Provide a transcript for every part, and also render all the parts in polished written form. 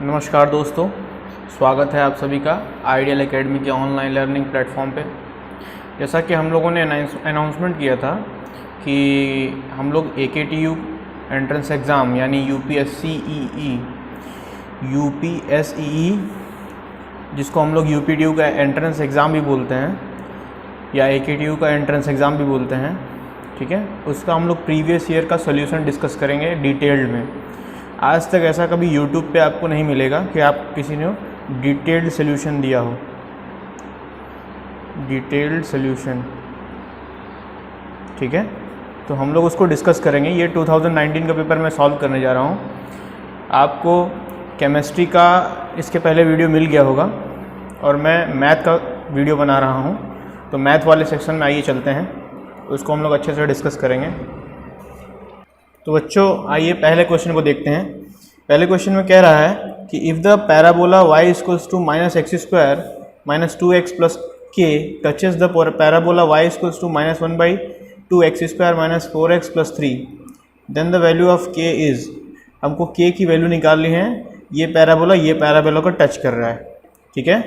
नमस्कार दोस्तों, स्वागत है आप सभी का आइडियल एकेडमी के ऑनलाइन लर्निंग प्लेटफॉर्म पे। जैसा कि हम लोगों ने अनाउंसमेंट किया था कि हम लोग AKTU एंट्रेंस एग्ज़ाम यानी यूपीएसईई जिसको हम लोग UPTU का एंट्रेंस एग्ज़ाम भी बोलते हैं या AKTU का एंट्रेंस एग्ज़ाम भी बोलते हैं, ठीक है। उसका हम लोग प्रीवियस ईयर का सोल्यूशन डिस्कस करेंगे डिटेल्ड में। आज तक ऐसा कभी YouTube पे आपको नहीं मिलेगा कि आप किसी ने डिटेल्ड सोल्यूशन दिया हो, डिटेल्ड सोल्यूशन, ठीक है। तो हम लोग उसको डिस्कस करेंगे। ये 2019 का पेपर मैं सॉल्व करने जा रहा हूँ। आपको केमिस्ट्री का इसके पहले वीडियो मिल गया होगा और मैं मैथ का वीडियो बना रहा हूँ। तो मैथ वाले सेक्शन में आइए चलते हैं, उसको हम लोग अच्छे से डिस्कस करेंगे। तो बच्चों आइए पहले क्वेश्चन को देखते हैं। पहले क्वेश्चन में कह रहा है कि if the parabola y equals to -x² - 2x + k touches the parabola y equals to -1/2x² - 4x + 3 then the value of k is. हमको k की वैल्यू निकालनी है। ये पैराबोला को टच कर रहा है, ठीक है।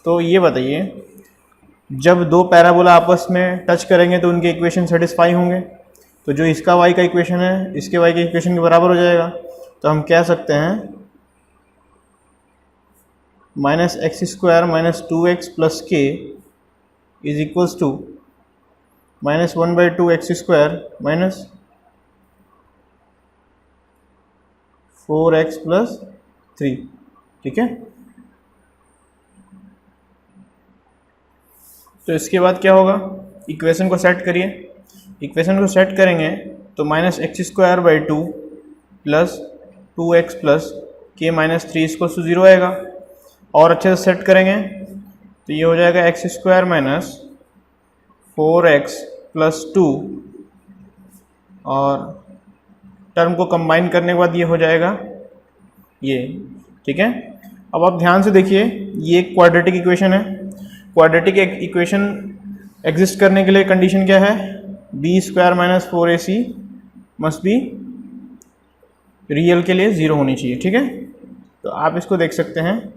तो ये बताइए, जब दो पैराबोला आपस में टच करेंगे तो उनके इक्वेशन सेटिस्फाई होंगे। तो जो इसका y का इक्वेशन है इसके y के इक्वेशन के बराबर हो जाएगा। तो हम कह सकते हैं -x² - 2x + k is equals to -1/2x² - 4x + 3, ठीक है। तो इसके बाद क्या होगा, इक्वेशन को सेट करिए। इक्वेशन को सेट करेंगे तो -x² + 2x + k - 3 = 0 आएगा। और अच्छे से सेट करेंगे तो ये हो जाएगा x² - 4x + 2 और टर्म को कंबाइन करने के बाद ये हो जाएगा ये, ठीक है। अब आप ध्यान से देखिए, ये एक क्वाड्रेटिक इक्वेशन है। क्वाड्रेटिक इक्वेशन एग्जिस्ट करने के लिए कंडीशन क्या है, b² - 4ac must be real के लिए 0 होनी चाहिए, ठीक है। तो आप इसको देख सकते हैं,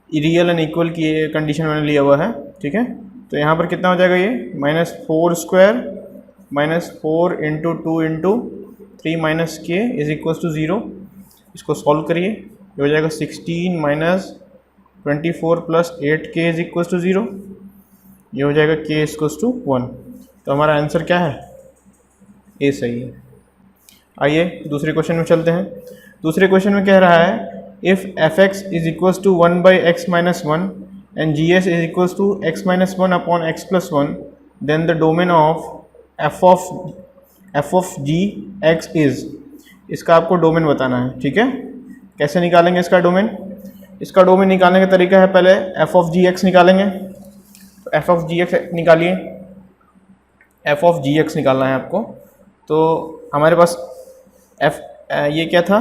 रियल एंड इक्वल की ये कंडीशन मैंने लिया हुआ है, ठीक है। तो यहाँ पर कितना हो जाएगा, ये -4² - 4 × 2 × 3 - k = 0। इसको सॉल्व करिए, ये हो जाएगा 16 - 24 + 8k = 0। ये हो जाएगा k = 1। तो हमारा आंसर क्या है, ए सही है। आइए दूसरे क्वेश्चन में चलते हैं। दूसरे क्वेश्चन में कह रहा है if fx is equals to 1/x - 1 and gs is equals to x - 1/x + 1 then the domain of f of g x is. इसका आपको डोमेन बताना है, ठीक है। कैसे निकालेंगे इसका डोमेन? इसका डोमेन निकालने का तरीका है, पहले f of g x निकालेंगे। तो f of g x निकालिए, f of g x निकालना है आपको। तो हमारे पास ये क्या था,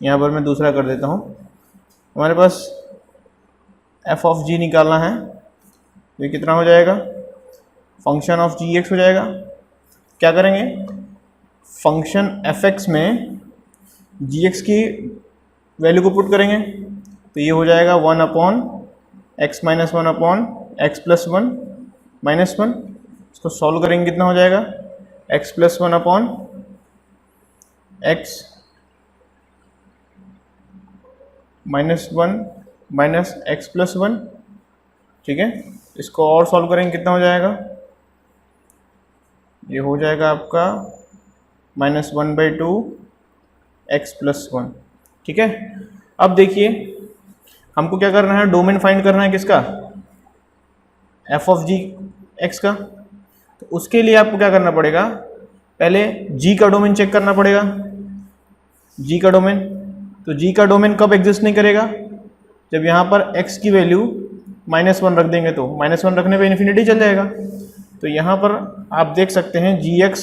यहाँ पर मैं दूसरा कर देता हूँ। हमारे पास f of g निकालना है, तो ये कितना हो जाएगा, फंक्शन ऑफ जी एक्स हो जाएगा। क्या करेंगे, फंक्शन fx में जी एक्स की वैल्यू को पुट करेंगे। तो ये हो जाएगा 1/x - 1/x + 1 - 1। इसको सॉल्व करेंगे, कितना हो जाएगा, x + 1/x - 1 - x + 1, ठीक है। इसको और सॉल्व करेंगे, कितना हो जाएगा, ये हो जाएगा आपका -1/2x + 1, ठीक है। अब देखिए हमको क्या करना है, डोमेन फाइंड करना है किसका, f of g x का। तो उसके लिए आपको क्या करना पड़ेगा, पहले g का डोमेन चेक करना पड़ेगा। g का डोमेन, तो g का डोमेन कब एग्जिस्ट नहीं करेगा, जब यहाँ पर x की वैल्यू -1 रख देंगे। तो -1 रखने पे इन्फिनिटी चल जाएगा। तो यहाँ पर आप देख सकते हैं gx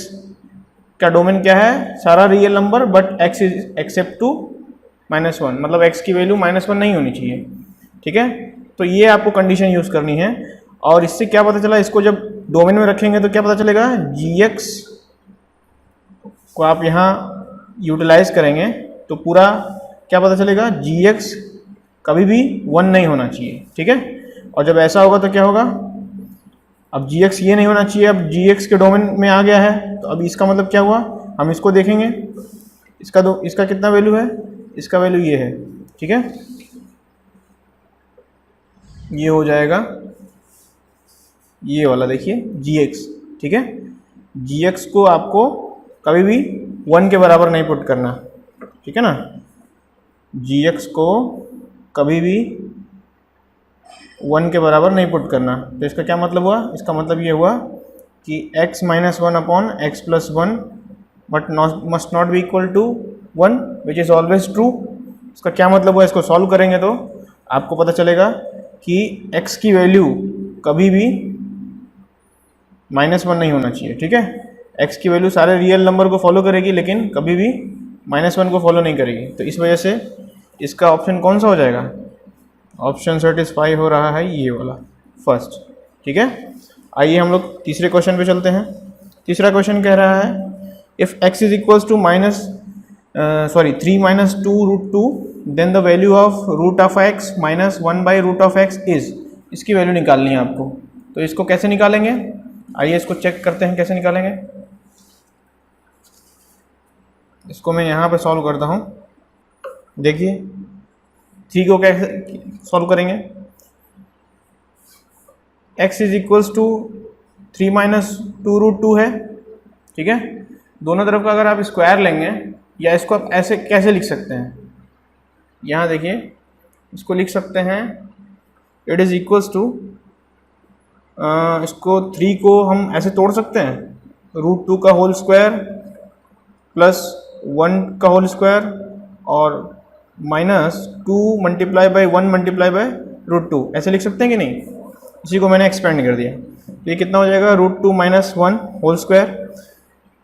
का डोमेन क्या है, सारा real number but x is except to -1, मतलब x की वैल्यू -1 नहीं होनी चाहिए, ठीक है। तो ये आपको कंडीशन यूज़ करनी है। और इससे क्या पता चला, इसको जब डोमेन में रखेंगे तो क्या पता चलेगा, gx को आप यहाँ यूटिलाइज करेंगे तो पूरा क्या पता चलेगा, gx कभी भी 1 नहीं होना चाहिए, ठीक है। और जब ऐसा होगा तो क्या होगा, अब gx ये नहीं होना चाहिए, अब gx के डोमेन में आ गया है, तो अब इसका मतलब क्या हुआ, हम इसको देखेंगे, इसका कितना वैल्यू है, इसका वैल्यू ये है, ठीक है। ये हो जाएगा ये वाला, देखिए gx, ठीक है। gx को आपको कभी भी 1 के बराबर नहीं पुट करना, ठीक है ना। gx को कभी भी 1 के बराबर नहीं पुट करना, तो इसका क्या मतलब हुआ, इसका मतलब ये हुआ कि x minus 1 upon x plus 1 but must not be equal to 1 which is always true. इसका क्या मतलब हुआ, इसको सॉल्व करेंगे तो आपको पता चलेगा कि x की वैल्यू कभी भी -1 नहीं होना चाहिए, ठीक है। x की वैल्यू सारे रियल नंबर को फॉलो करेगी लेकिन कभी भी -1 को फॉलो नहीं करेगी, तो इस वजह से इसका ऑप्शन कौन सा हो जाएगा, ऑप्शन सेटिस्फाई हो रहा है ये वाला फर्स्ट, ठीक है। आइए हम लोग तीसरे क्वेश्चन पे चलते हैं। तीसरा क्वेश्चन कह रहा है if x is equals to 3 minus 2 root 2 then the value of root of x minus 1 by root of x is, इसकी वैल्यू निकालनी है आपको। तो इसको कैसे निकालेंगे, आइए इसको चेक करते हैं कैसे निकालेंगे। इसको मैं यहाँ पे सॉल्व करता हूँ, देखिए 3 को कैसे सॉल्व करेंगे, x is equals to 3 minus 2 root 2 है, ठीक है। दोनों तरफ का अगर आप स्क्वायर लेंगे, या इसको आप ऐसे कैसे लिख सकते हैं, यहाँ देखिए इसको लिख सकते हैं इट इज़ इक्वल्स टू, इसको 3 को हम ऐसे तोड़ सकते हैं, रूट 2 का होल स्क्वायर प्लस 1 का होल स्क्वायर और -2 multiply by 1 multiply by root 2, ऐसे लिख सकते हैं कि नहीं। इसी को मैंने एक्सपेंड कर दिया, तो ये कितना हो जाएगा, रूट 2 माइनस 1 होल स्क्वायर,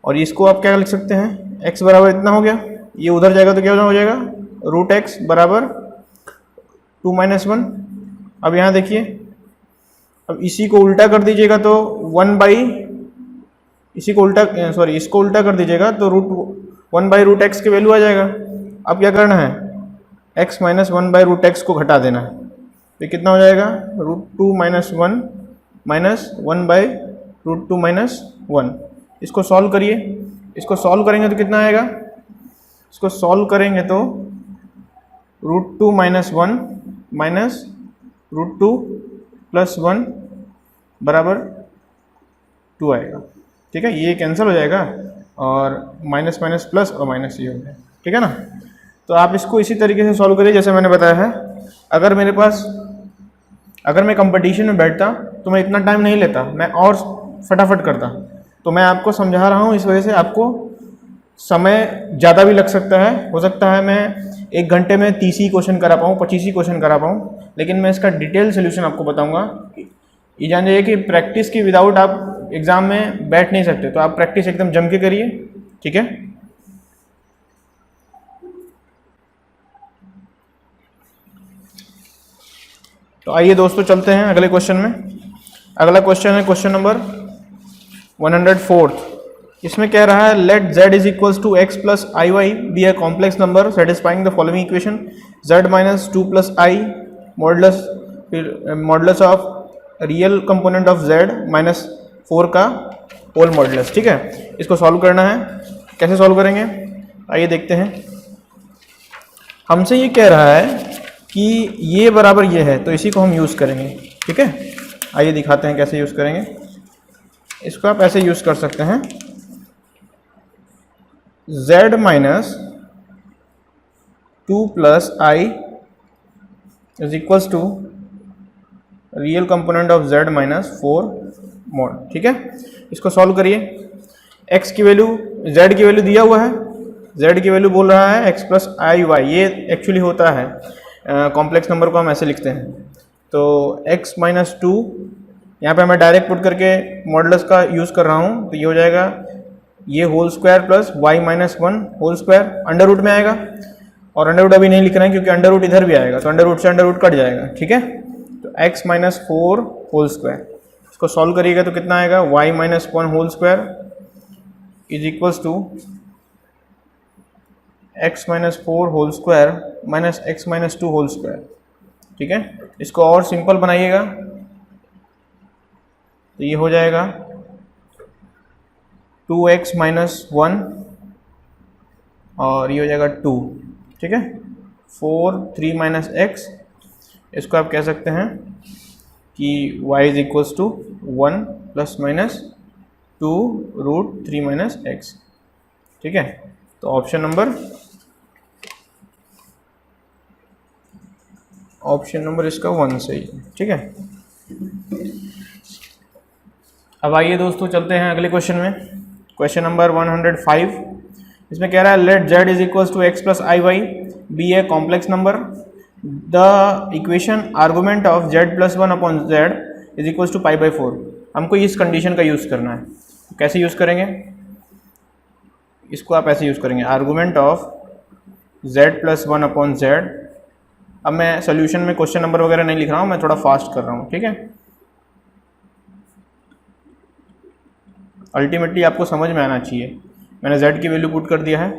और इसको आप क्या लिख सकते हैं, x बराबर इतना हो गया, ये उधर जाएगा तो क्या हो जाएगा, रूट x बराबर 2 माइनस 1। अब यहाँ देखिए, अब इसी को उल्टा कर दीजिएगा तो 1 बाई, इसको उल्टा कर दीजिएगा तो 1 बाई रूट एक्स की वैल्यू आ जाएगा। अब क्या करना है, x minus 1 by root x को घटा देना है, तो कितना हो जाएगा, root 2 minus 1 minus 1 by root 2 minus 1। इसको सॉल्व करिए, इसको सॉल्व करेंगे तो कितना आएगा, इसको सॉल्व करेंगे तो root 2 minus 1 minus root 2 plus 1 बराबर 2 आएगा, ठीक है। ये कैंसिल हो जाएगा और माइनस माइनस प्लस और माइनस ये हो जाएगा, ठीक है ना। तो आप इसको इसी तरीके से सॉल्व करिए जैसे मैंने बताया है। अगर मैं कंपटीशन में बैठता तो मैं इतना टाइम नहीं लेता, मैं और फटाफट करता, तो मैं आपको समझा रहा हूँ, इस वजह से आपको समय ज़्यादा भी लग सकता है, हो सकता है मैं 1 घंटे में 30 ही क्वेश्चन करा पाऊँ, 25 ही क्वेश्चन करा पाऊँ, लेकिन मैं इसका डिटेल सोल्यूशन आपको बताऊँगा। ये जान जाइए कि प्रैक्टिस की विदाउट आप एग्ज़ाम में बैठ नहीं सकते, तो आप प्रैक्टिस एकदम जम के करिए, ठीक है। तो आइए दोस्तों चलते हैं अगले क्वेश्चन में। अगला क्वेश्चन है क्वेश्चन नंबर 104। इसमें कह रहा है let z is equals to x plus i y be a complex number satisfying the following equation z minus 2 plus i modulus of real component of z minus 4 का whole modulus, ठीक है। इसको solve करना है, कैसे solve करेंगे आइए देखते हैं। हमसे ये कह रहा है कि ये बराबर ये है, तो इसी को हम यूज़ करेंगे, ठीक है। आइए दिखाते हैं कैसे यूज़ करेंगे। इसको आप ऐसे यूज़ कर सकते हैं, z minus 2 plus i is equals to real component of z minus 4 mod, ठीक है। इसको सॉल्व करिए। x की वैल्यू, z की वैल्यू दिया हुआ है, z की वैल्यू बोल रहा है x प्लस आई वाई, ये एक्चुअली होता है कॉम्प्लेक्स नंबर को हम ऐसे लिखते हैं। तो x माइनस 2 यहाँ पे मैं डायरेक्ट पुट करके मॉडुलस का यूज़ कर रहा हूँ, तो ये हो जाएगा ये whole square plus y minus 1 whole square, under root में आएगा, और अंडर रूट अभी नहीं लिख रहे हैं क्योंकि अंडर रूट इधर भी आएगा, तो अंडर रूट से अंडर रूट कट जाएगा, ठीक है। तो x माइनस 4 होल स्क्वायर, इसको सॉल्व करिएगा तो कितना आएगा, y minus 1 whole square is equals to x minus 4 whole square minus x minus 2 whole square. ठीक है, इसको और सिंपल बनाइएगा तो ये हो जाएगा 2x माइनस 1 और ये हो जाएगा 2। ठीक है, 4 3 माइनस एक्स, इसको आप कह सकते हैं कि y is equals to 1 plus minus 2 root 3 minus x. ठीक है, तो ऑप्शन नंबर इसका 1 सही है। ठीक है, अब आइए दोस्तों चलते हैं अगले क्वेश्चन में। क्वेश्चन नंबर 105, इसमें कह रहा है let z is equals to x plus i y be a complex number, the equation argument of z plus 1 upon z is equals to pi by 4। हमको इस कंडीशन का यूज़ करना है। तो कैसे यूज़ करेंगे इसको? आप ऐसे यूज़ करेंगे argument of z plus 1 upon z। अब मैं सोल्यूशन में क्वेश्चन नंबर वगैरह नहीं लिख रहा हूँ, मैं थोड़ा फास्ट कर रहा हूँ। ठीक है, अल्टीमेटली आपको समझ में आना चाहिए। मैंने z की वैल्यू पुट कर दिया है,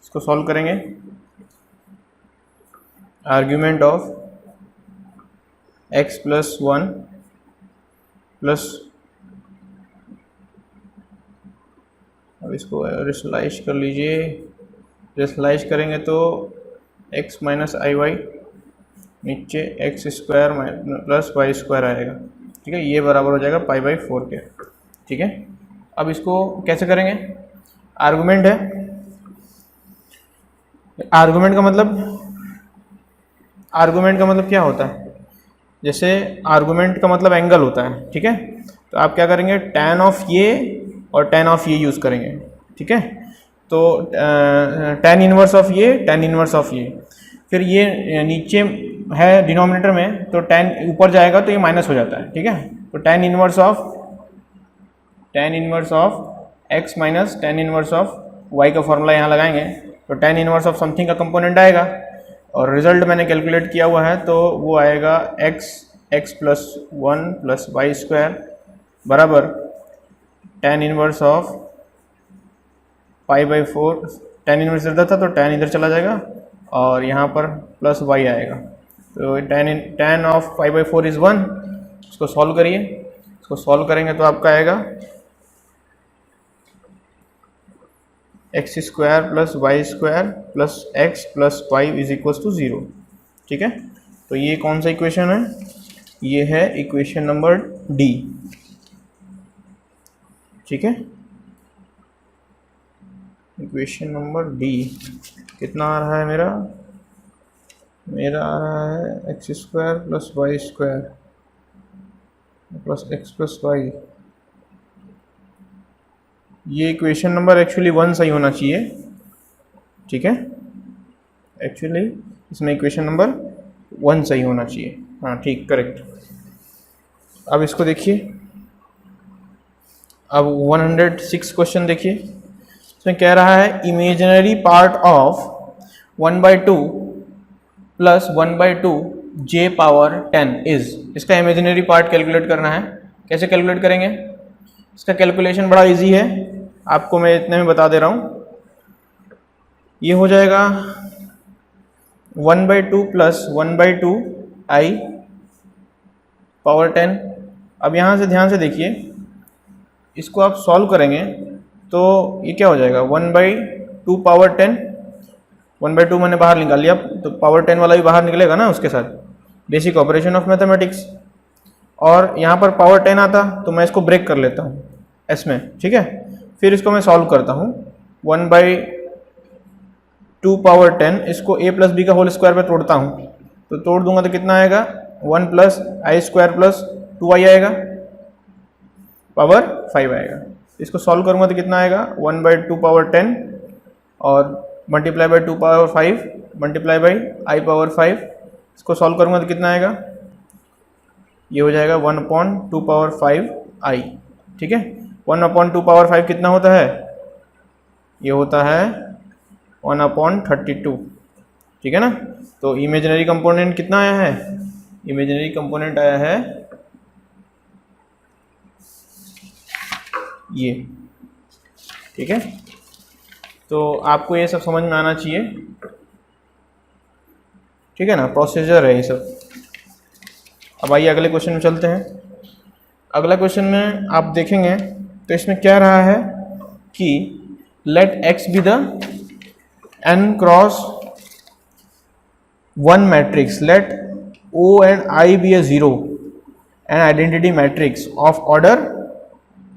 इसको सॉल्व करेंगे। Argument of x plus 1 plus, अब इसको रेशनलाइज कर लीजिए। रेशनलाइज करेंगे तो x माइनस आई वाई नीचे x square plus y square आएगा। ठीक है, ये बराबर हो जाएगा पाई बाई 4 के। ठीक है, अब इसको कैसे करेंगे? आर्गुमेंट है, आर्गुमेंट का मतलब क्या होता है? जैसे आर्गुमेंट का मतलब एंगल होता है। ठीक है, तो आप क्या करेंगे, tan ऑफ ये और tan ऑफ ये यूज़ करेंगे। ठीक है, तो tan इनवर्स ऑफ ये, tan इनवर्स ऑफ ये, फिर ये नीचे है डिनोमिनेटर में, तो tan ऊपर जाएगा तो ये माइनस हो जाता है। ठीक है, तो tan inverse of x minus tan inverse of y का फॉर्मूला यहाँ लगाएंगे तो tan इनवर्स ऑफ समथिंग का कंपोनेंट आएगा, और रिजल्ट मैंने कैलकुलेट किया हुआ है तो वो आएगा x plus 1 plus y square बराबर tan inverse of pi by 4। tan inverse इधर था तो tan इधर चला जाएगा और यहाँ पर प्लस y आएगा, तो tan of pi by 4 is 1। इसको सॉल्व करिए, इसको सॉल्व करेंगे तो आपका आएगा x square plus y square plus x plus y is equals to 0। ठीक है, तो ये कौन सा इक्वेशन है? ये है इक्वेशन नंबर डी। ठीक है, इक्वेशन नंबर डी कितना आ रहा है मेरा आ रहा है x square plus y square plus x plus y. ये इक्वेशन नंबर एक्चुअली 1 सही होना चाहिए। ठीक है, एक्चुअली इसमें इक्वेशन नंबर 1 सही होना चाहिए। हाँ ठीक, करेक्ट। अब इसको देखिए, अब 106 क्वेश्चन देखिए। इसमें कह रहा है imaginary part of 1/2 plus 1/2 j power 10 is. इसका इमेजिनरी पार्ट कैलकुलेट करना है। कैसे कैलकुलेट करेंगे? इसका कैलकुलेशन बड़ा इजी है, आपको मैं इतने में बता दे रहा हूँ। ये हो जाएगा 1/2 प्लस 1/2 i पावर 10। अब यहाँ से ध्यान से देखिए, इसको आप सॉल्व करेंगे तो ये क्या हो जाएगा 1/2 पावर 10। 1/2 मैंने बाहर निकाल लिया, तो पावर 10 वाला भी बाहर निकलेगा ना उसके साथ, बेसिक ऑपरेशन ऑफ मैथमेटिक्स। और यहाँ पर पावर 10 आता तो मैं इसको ब्रेक कर लेता हूँ इसमें। ठीक है, फिर इसको मैं सॉल्व करता हूँ 1/2 पावर 10, इसको a प्लस बी का होल स्क्वायर पे तोड़ता हूँ, तो तोड़ दूंगा तो कितना आएगा 1 प्लस आई स्क्वायर प्लस 2i आएगा, पावर 5 आएगा। इसको सॉल्व करूँगा तो कितना आएगा 1/2 पावर 10 और multiply by 2 power 5 multiply by I power 5। इसको सॉल्व करूँगा तो कितना आएगा, ये हो जाएगा 1/2 पावर 5 आई। ठीक है, 1/2 पावर 5 कितना होता है? ये होता है 1/32। ठीक है ना, तो इमेजिनरी कंपोनेंट कितना आया है? इमेजिनरी कंपोनेंट आया है ये। ठीक है, तो आपको ये सब समझ में आना चाहिए, ठीक है ना, प्रोसीजर है ये सब। अब आइए अगले क्वेश्चन में चलते हैं। अगला क्वेश्चन में आप देखेंगे तो इसमें क्या रहा है कि let x be the n cross 1 matrix, let O and I be a zero and identity matrix of order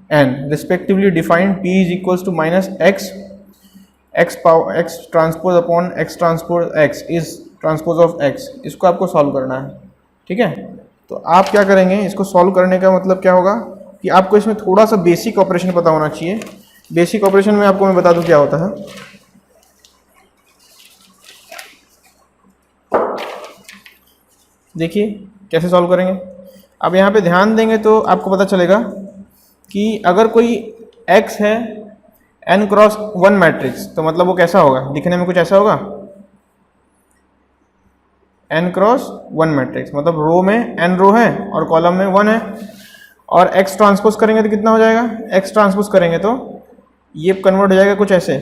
n respectively defined p is equals to minus x power x transpose upon x transpose x is transpose of x। इसको आपको solve करना है, ठीक है। तो आप क्या करेंगे, इसको सॉल्व करने का मतलब क्या होगा कि आपको इसमें थोड़ा सा बेसिक ऑपरेशन पता होना चाहिए। बेसिक ऑपरेशन में आपको मैं बता दूं क्या होता है। देखिए कैसे सॉल्व करेंगे। अब यहाँ पे ध्यान देंगे तो आपको पता चलेगा कि अगर कोई x है n क्रॉस 1 मैट्रिक्स, तो मतलब वो कैसा होगा, दिखने में कुछ ऐसा होगा। n क्रॉस 1 मैट्रिक्स मतलब रो में n रो है और कॉलम में 1 है, और x ट्रांसपोज करेंगे तो कितना हो जाएगा, x ट्रांसपोज करेंगे तो ये कन्वर्ट हो जाएगा कुछ ऐसे।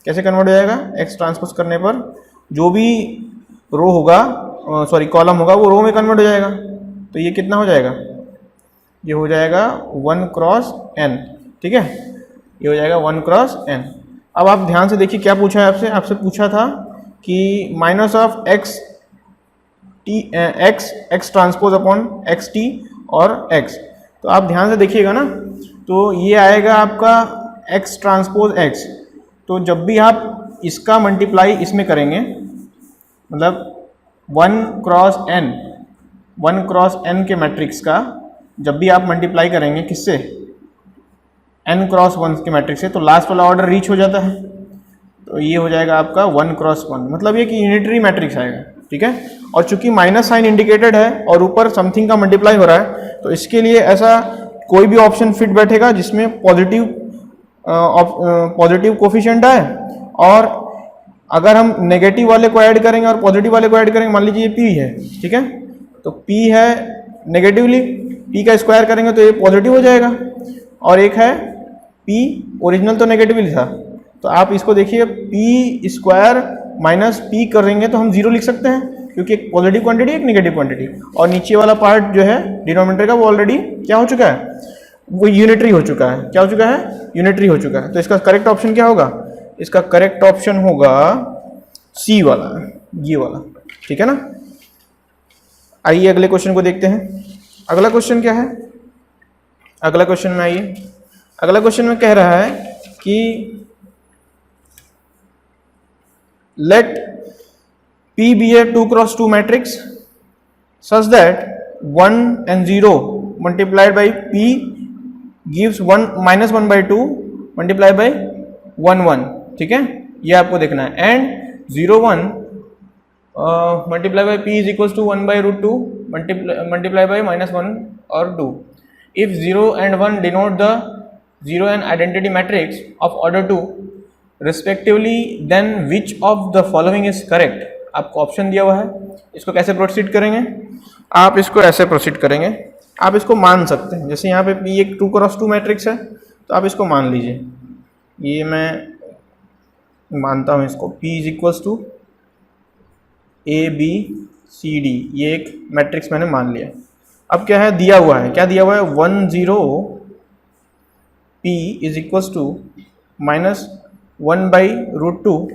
कैसे कन्वर्ट हो जाएगा, x ट्रांसपोज करने पर जो भी रो होगा, सॉरी कॉलम होगा, वो रो में कन्वर्ट हो जाएगा। तो ये कितना हो जाएगा, ये हो जाएगा 1 क्रॉस n, ठीक है, ये हो जाएगा 1 क्रॉस n। अब आप ध्यान से देखिए क्या पूछा है आपसे, आपसे पूछा था कि minus of x transpose upon x T और x। तो आप ध्यान से देखिएगा ना, तो ये आएगा आपका x ट्रांसपोज x। तो जब भी आप इसका मल्टीप्लाई इसमें करेंगे, मतलब 1 क्रॉस n के मैट्रिक्स का जब भी आप मल्टीप्लाई करेंगे किससे, n क्रॉस 1 के मैट्रिक्स से, तो लास्ट वाला ऑर्डर रीच हो जाता है। तो ये हो जाएगा आपका 1 क्रॉस 1, मतलब ये कि यूनिटरी मैट्रिक्स आएगा, ठीक है। और चूंकि माइनस साइन इंडिकेटेड है और ऊपर समथिंग का मल्टीप्लाई हो रहा है, तो इसके लिए ऐसा कोई भी ऑप्शन फिट बैठेगा जिसमें पॉजिटिव कोफिशिएंट आए, और अगर हम नेगेटिव वाले को ऐड करेंगे और पॉजिटिव वाले को ऐड करेंगे, मान लीजिए ये p है, ठीक है, तो p है नेगेटिवली, p का स्क्वायर करेंगे तो ये पॉजिटिव हो जाएगा, और एक है p ओरिजिनल तो नेगेटिवली था, तो आप इसको देखिए p स्क्वायर माइनस p करेंगे तो हम 0 लिख सकते हैं, क्योंकि एक पॉजिटिव क्वांटिटी एक नेगेटिव क्वांटिटी, और नीचे वाला पार्ट जो है डिनोमिनेटर का वो ऑलरेडी क्या हो चुका है, वो यूनिटरी हो चुका है। क्या हो चुका है, यूनिटरी हो चुका है। तो इसका करेक्ट ऑप्शन क्या होगा, इसका करेक्ट ऑप्शन होगा सी वाला, ये वाला, ठीक है ना। आइए अगले क्वेश्चन को देखते हैं। अगला क्वेश्चन क्या है, अगला क्वेश्चन में आइए। अगला क्वेश्चन में कह रहा है कि late P be a 2 cross 2 matrix such that 1 and 0 multiplied by P gives 1 minus 1 by 2 multiplied by 1 1, ठीक है, ये आपको देखना है। And 0 1 multiplied by P is equals to 1 by root 2 multiplied by minus 1 or 2. If 0 and 1 denote the 0 and identity matrix of order 2 respectively, then which of the following is correct? आपको option दिया हुआ है, इसको कैसे proceed करेंगे, आप इसको ऐसे प्रोसीड करेंगे। आप इसको मान सकते हैं, जैसे यहाँ पे P एक 2 क्रॉस 2 मैट्रिक्स है, तो आप इसको मान लीजिए, ये मैं मानता हूँ इसको, P is equals to ABCD, ये एक मैट्रिक्स मैंने मान लिया। अब क्या है, दिया हुआ है, क्या दिया हुआ है, 1 0 P is equals to minus 1 by root 2,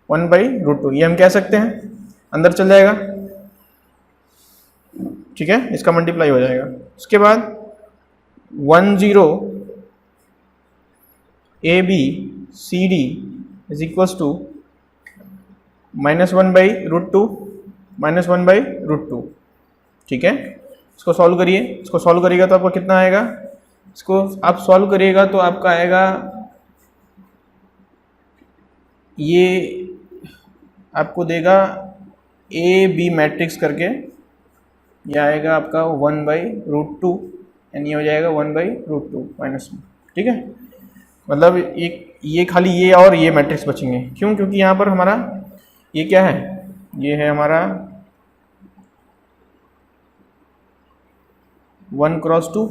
1 by root 2, ये हम कह सकते हैं, अंदर चल जाएगा, ठीक है, इसका मल्टीप्लाई हो जाएगा। उसके बाद 1 0 ABCD is equals to minus 1 by root 2 minus 1 by root 2, ठीक है। इसको सॉल्व करिए, इसको सॉल्व करिएगा तो आपका कितना आएगा, इसको आप सॉल्व करिएगा तो आपका आएगा, ये आपको देगा AB मैट्रिक्स करके, ये आएगा आपका 1 बाई रूट 2 एंड ये हो जाएगा 1 बाई रूट 2 माइनस 1, ठीक है। मतलब ये खाली ये और ये मैट्रिक्स बचेंगे, क्यों, क्योंकि यहाँ पर हमारा ये क्या है, ये है हमारा 1 क्रॉस 2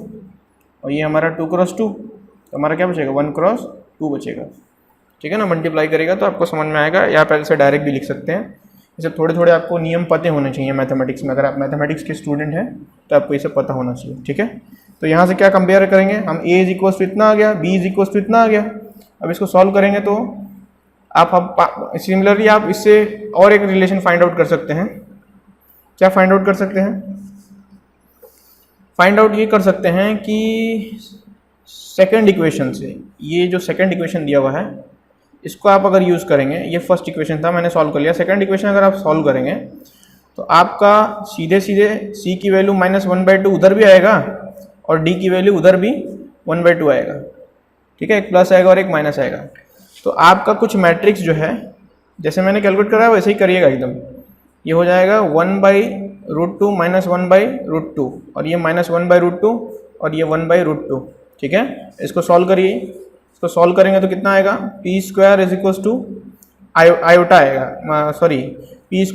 और ये हमारा 2 क्रॉस 2, तो हमारा क्या बचेगा 1 क्रॉस 2 बचेगा, ठीक है ना। मल्टीप्लाई करेगा तो आपको समझ में आएगा, या पहले से डायरेक्ट भी लिख सकते हैं। ये सब थोड़े थोड़े आपको नियम पते होने चाहिए मैथमेटिक्स में। अगर आप मैथमेटिक्स के स्टूडेंट हैं तो आपको ये सब पता होना चाहिए, ठीक है। तो यहाँ से क्या कंपेयर करेंगे हम, a इज इक्वल टू इतना आ गया, b इज इक्वल टू इतना आ गया। अब इसको सॉल्व करेंगे तो आप सिमिलरली आप इससे और एक रिलेशन फाइंड आउट कर सकते हैं। क्या फाइंड आउट कर सकते हैं? फाइंड आउट ये कर सकते हैं कि सेकेंड इक्वेशन से, ये जो सेकेंड इक्वेशन दिया हुआ है इसको आप अगर यूज़ करेंगे, ये फर्स्ट इक्वेशन था मैंने सॉल्व कर लिया, सेकेंड इक्वेशन अगर आप सॉल्व करेंगे तो आपका सीधे सीधे c की वैल्यू -1/2 उधर भी आएगा और d की वैल्यू उधर भी 1/2 आएगा, ठीक है। एक प्लस आएगा और एक माइनस आएगा। तो आपका कुछ मैट्रिक्स जो है, जैसे मैंने कैलकुलेट करा है वैसे ही करिएगा एकदम। ये हो जाएगा 1/√2 - 1/√2 और ये -1/√2 और ये 1/√2, ठीक है। इसको सॉल्व करिए, इसको सॉल्व करेंगे तो कितना आएगा, p² = आयोटा आएगा, सॉरी p² =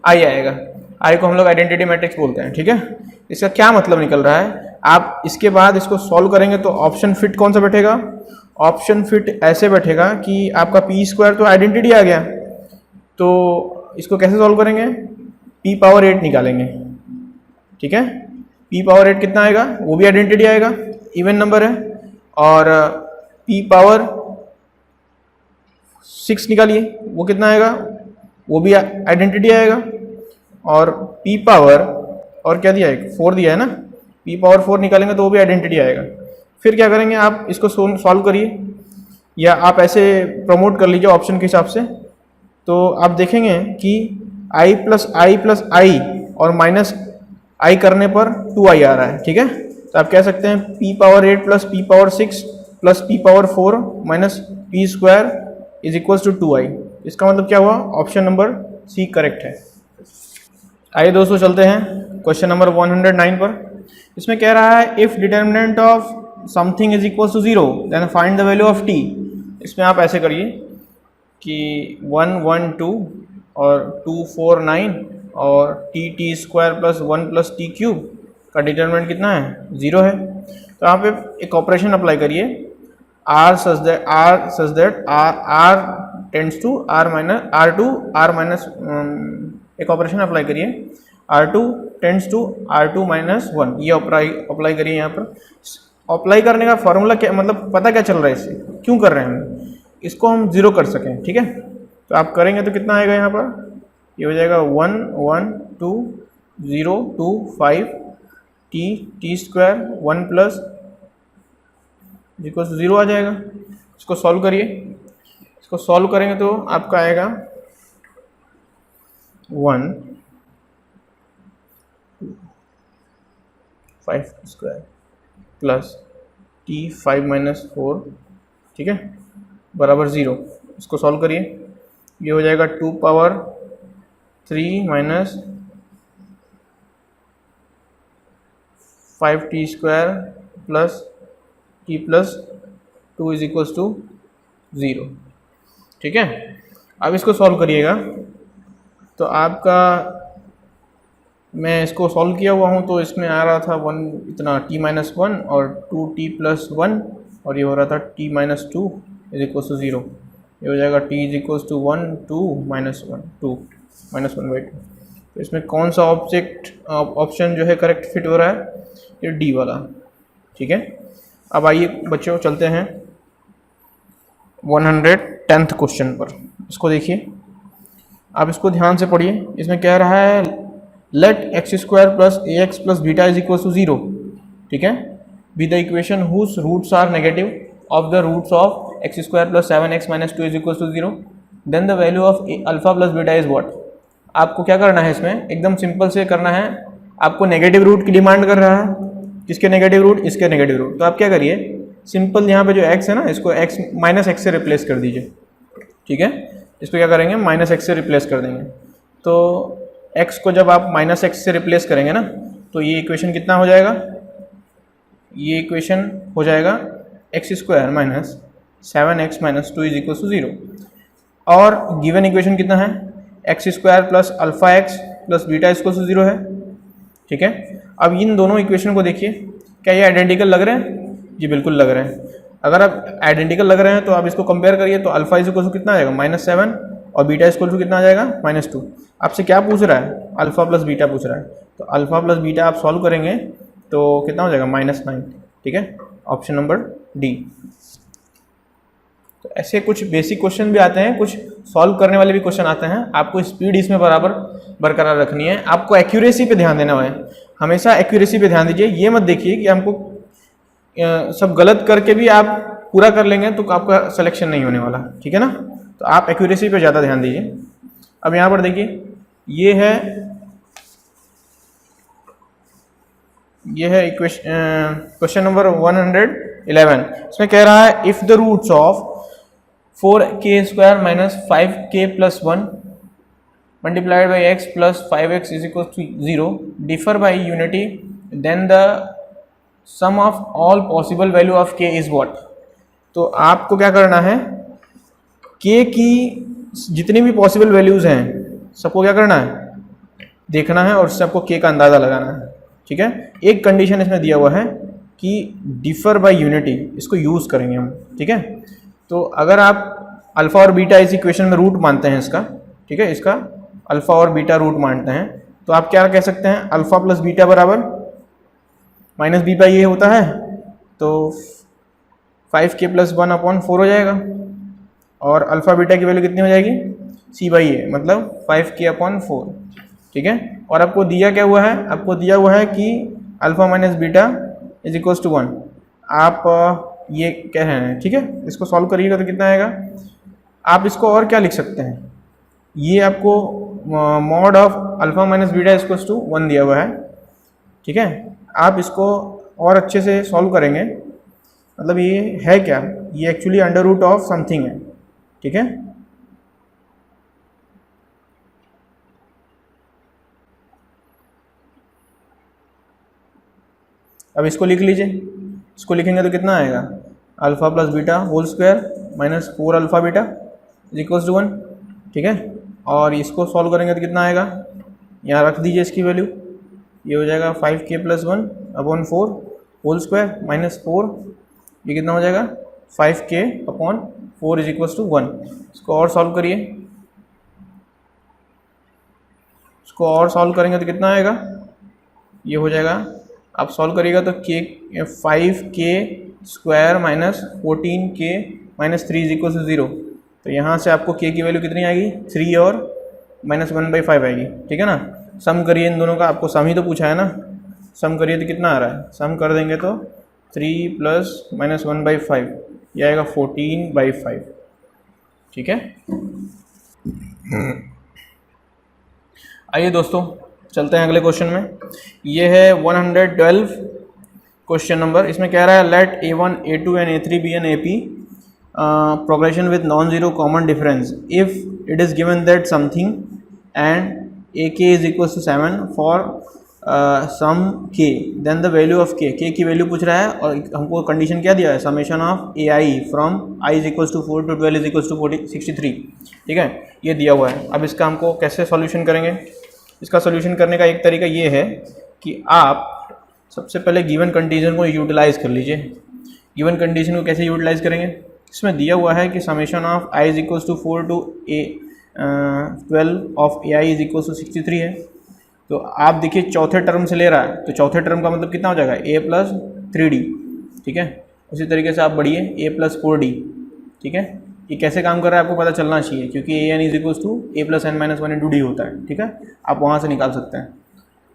i आएगा। i को हम लोग आइडेंटिटी मैट्रिक्स बोलते हैं, ठीक है। इसका क्या मतलब निकल रहा है, आप इसके बाद इसको सॉल्व करेंगे तो ऑप्शन फिट कौन सा बैठेगा, ऑप्शन फिट ऐसे बैठेगा कि आपका p² तो आइडेंटिटी आ गया, तो इसको कैसे सॉल्व करेंगे, p⁴ निकालेंगे, ठीक है। p⁴ कितना आएगा, वो भी आइडेंटिटी आएगा, इवन नंबर है। और p⁴ निकालिए, वो कितना आएगा, वो भी आइडेंटिटी आएगा। और p⁴ और क्या दिया है, 4 दिया है ना, p⁴ निकालेंगे तो वो भी आइडेंटिटी आएगा। फिर क्या करेंगे, आप इसको सॉल्व करिए या आप ऐसे प्रमोट कर लीजिए ऑप्शन के हिसाब से, तो आप देखेंगे कि i + i और माइनस i करने पर 2i आ रहा है, ठीक है। तो आप कह सकते हैं p⁴ + p⁴ plus p⁴ minus p² = 2i। इसका मतलब क्या हुआ, ऑप्शन नंबर सी करेक्ट है। आइए दोस्तों चलते हैं क्वेश्चन नंबर 109 पर। इसमें कह रहा है if determinant of something is equal to 0 then find the value of t। इसमें आप ऐसे करिए कि 1 1 2 और 2 4 9 और t² + 1 + t³ का डिटर्मिनेंट कितना है, 0 है। तो यहाँ पे एक ऑपरेशन अप्लाई करिए, r such that r tends to r2 r minus, एक ऑपरेशन अप्लाई करिए, r2 टेंड्स टू r2 - 1। ये अप्लाई करिए। यहाँ पर अप्लाई करने का फॉर्मूला क्या, मतलब पता क्या चल रहा है, इससे क्यों कर रहे हैं हम, इसको हम 0 कर सकें, ठीक है। तो आप करेंगे तो कितना आएगा, यहाँ पर ये हो जाएगा 1 1 2 0 2 5 t² 1 + = 0 आ जाएगा। इसको सॉल्व करिए, इसको सॉल्व करेंगे तो आपका आएगा 1 5² प्लस t5 - 4, ठीक है, बराबर 0। इसको सॉल्व करिए, ये हो जाएगा 2⁻³ - 5t² प्लस t + 2 = 0, ठीक है। अब इसको सॉल्व करिएगा तो आपका, मैं इसको सॉल्व किया हुआ हूँ तो इसमें आ रहा था 1 इतना t - 1 और 2t + 1 और ये हो रहा था t - 2 = 0। ये हो जाएगा t = 1 2 - 1 2 -1/2। तो इसमें कौन सा ऑप्शन जो है करेक्ट फिट हो रहा है, ये डी वाला, ठीक है। अब आइए बच्चों चलते हैं 110th क्वेश्चन पर। इसको देखिए, आप इसको ध्यान से पढ़िए। इसमें कह रहा है लेट x² + ax + β = 0, ठीक है, be the equation whose roots are negative of the roots of x² + 7x - 2 = 0, then the value of α + β is what. आपको क्या करना है, इसमें एकदम सिंपल से करना है। आपको नेगेटिव रूट की डिमांड कर रहा है, किसके नेगेटिव रूट, इसके नेगेटिव रूट। तो आप क्या करिए, सिंपल यहाँ पे जो x है ना, इसको -x से रिप्लेस कर दीजिए, ठीक है। इसको क्या करेंगे, -x से रिप्लेस कर देंगे। तो x को जब आप -x से रिप्लेस करेंगे ना, तो ये इक्वेशन कितना हो जाएगा, ये इक्वेशन हो जाएगा x² - 7x - 2 = 0। और गिवन इक्वेशन कितना है, x² + αx + β = 0 है, ठीक है। अब इन दोनों इक्वेशन को देखिए, क्या ये आइडेंटिकल लग रहे हैं, जी बिल्कुल लग रहे हैं। अगर आप आइडेंटिकल लग रहे हैं तो आप इसको कंपेयर करिए, तो अल्फा इज इक्वल टू कितना आ जाएगा -7 और बीटा इक्वल टू कितना आ जाएगा -2। आपसे क्या पूछ रहा है? अल्फा प्लस बीटा पूछ रहा है, तो अल्फा प्लस बीटा आप सॉल्व करेंगे तो कितना हो जाएगा -9। ठीक है, ऑप्शन नंबर डी। तो ऐसे कुछ बेसिक क्वेश्चन भी आते हैं, कुछ सॉल्व करने वाले भी क्वेश्चन आते हैं। आपको स्पीड इसमें बराबर बरकरार रखनी है, आपको एक्यूरेसी पे ध्यान देना है, हमेशा एक्यूरेसी पे ध्यान दीजिए। ये मत देखिए कि हमको सब गलत करके भी आप पूरा कर लेंगे तो आपका सिलेक्शन नहीं होने वाला। ठीक है ना, तो आप एक्यूरेसी पे ज़्यादा ध्यान दीजिए। अब यहाँ पर देखिए, ये है क्वेश्चन नंबर 111। इसमें कह रहा है if the roots of 4k² - 5k + 1 multiplied by x plus 5x is equal to 0 differ by unity, then the sum of all possible value of k is what। तो आपको क्या करना है, k की जितनी भी पॉसिबल वैल्यूज़ हैं सबको क्या करना है, देखना है और उससे आपको k का अंदाज़ा लगाना है। ठीक है, एक कंडीशन इसमें दिया हुआ है कि डिफर बाय यूनिटी, इसको यूज़ करेंगे हम। ठीक है, तो अगर आप अल्फ़ा और बीटा इस इक्वेशन में रूट मानते हैं इसका, ठीक है, इसका अल्फ़ा और बीटा रूट मानते हैं, तो आप क्या कह सकते हैं, अल्फ़ा प्लस बीटा बराबर -b बाई ए होता है, तो 5k + 1/4 हो जाएगा, और अल्फ़ा बीटा की वैल्यू कितनी हो जाएगी, c बाई ए, मतलब 5k/4। ठीक है, और आपको दिया क्या हुआ है, आपको दिया हुआ है कि alpha minus beta is equals to 1। आप ये कह रहे हैं। ठीक है, इसको सॉल्व करिएगा तो कितना आएगा। आप इसको और क्या लिख सकते हैं, ये आपको mod of alpha minus beta equals to 1 दिया हुआ है। ठीक है, आप इसको और अच्छे से सॉल्व करेंगे, मतलब ये है क्या, ये actually under root of something है। ठीक है, अब इसको लिख लीजिए, इसको लिखेंगे तो कितना आएगा, alpha plus beta whole square -4 alpha beta is equals to 1। ठीक है, और इसको सॉल्व करेंगे तो कितना आएगा, यहाँ रख दीजिए इसकी वैल्यू, ये हो जाएगा 5k + 1/4 होल स्क्वायर -4, ये कितना हो जाएगा 5k/4 इज इक्वल्स टू 1। इसको और सॉल्व करिए, इसको और सॉल्व करेंगे तो कितना आएगा, ये हो जाएगा, आप सॉल्व करिएगा तो 5k² - 14k - 3 is equal to 0। तो यहाँ से आपको k की वैल्यू कितनी आएगी, 3 और -1/5 आएगी। ठीक है ना, सम करिए इन दोनों का, आपको सम ही तो पूछा है ना, सम करिए तो कितना आ रहा है, सम कर देंगे तो 3 + -1/5, ये आएगा 14/5। ठीक है, आइए दोस्तों चलते हैं अगले क्वेश्चन में। ये है 112 क्वेश्चन नंबर। इसमें कह रहा है let A1, A2 and A3 be an AP progression with non-zero common difference if it is given that something and AK is equals to 7 for some k, then the value of k की value पूछ रहा है, और हमको condition क्या दिया है, summation of AI from I is equals to 4 to 12 is equals to 63। ठीक है, ये दिया हुआ है। अब इसका हमको कैसे सॉल्यूशन करेंगे, इसका सॉल्यूशन करने का एक तरीका ये है कि आप सबसे पहले गिवन कंडीशन को यूटिलाइज़ कर लीजिए। गिवन कंडीशन को कैसे यूटिलाइज़ करेंगे, इसमें दिया हुआ है कि summation of I is equals to 4 to 12 of AI is equals to 63 है। तो आप देखिए चौथे टर्म से ले रहा है, तो चौथे टर्म का मतलब कितना हो जाएगा, A + 3D। ठीक है, उसी तरीके से आप बढ़िए A + 4D। ठीक है, ये कैसे काम कर रहा है आपको पता चलना चाहिए, क्योंकि AN is equals to A + n - 1 × D होता है। ठीक है, आप वहाँ से निकाल सकते हैं।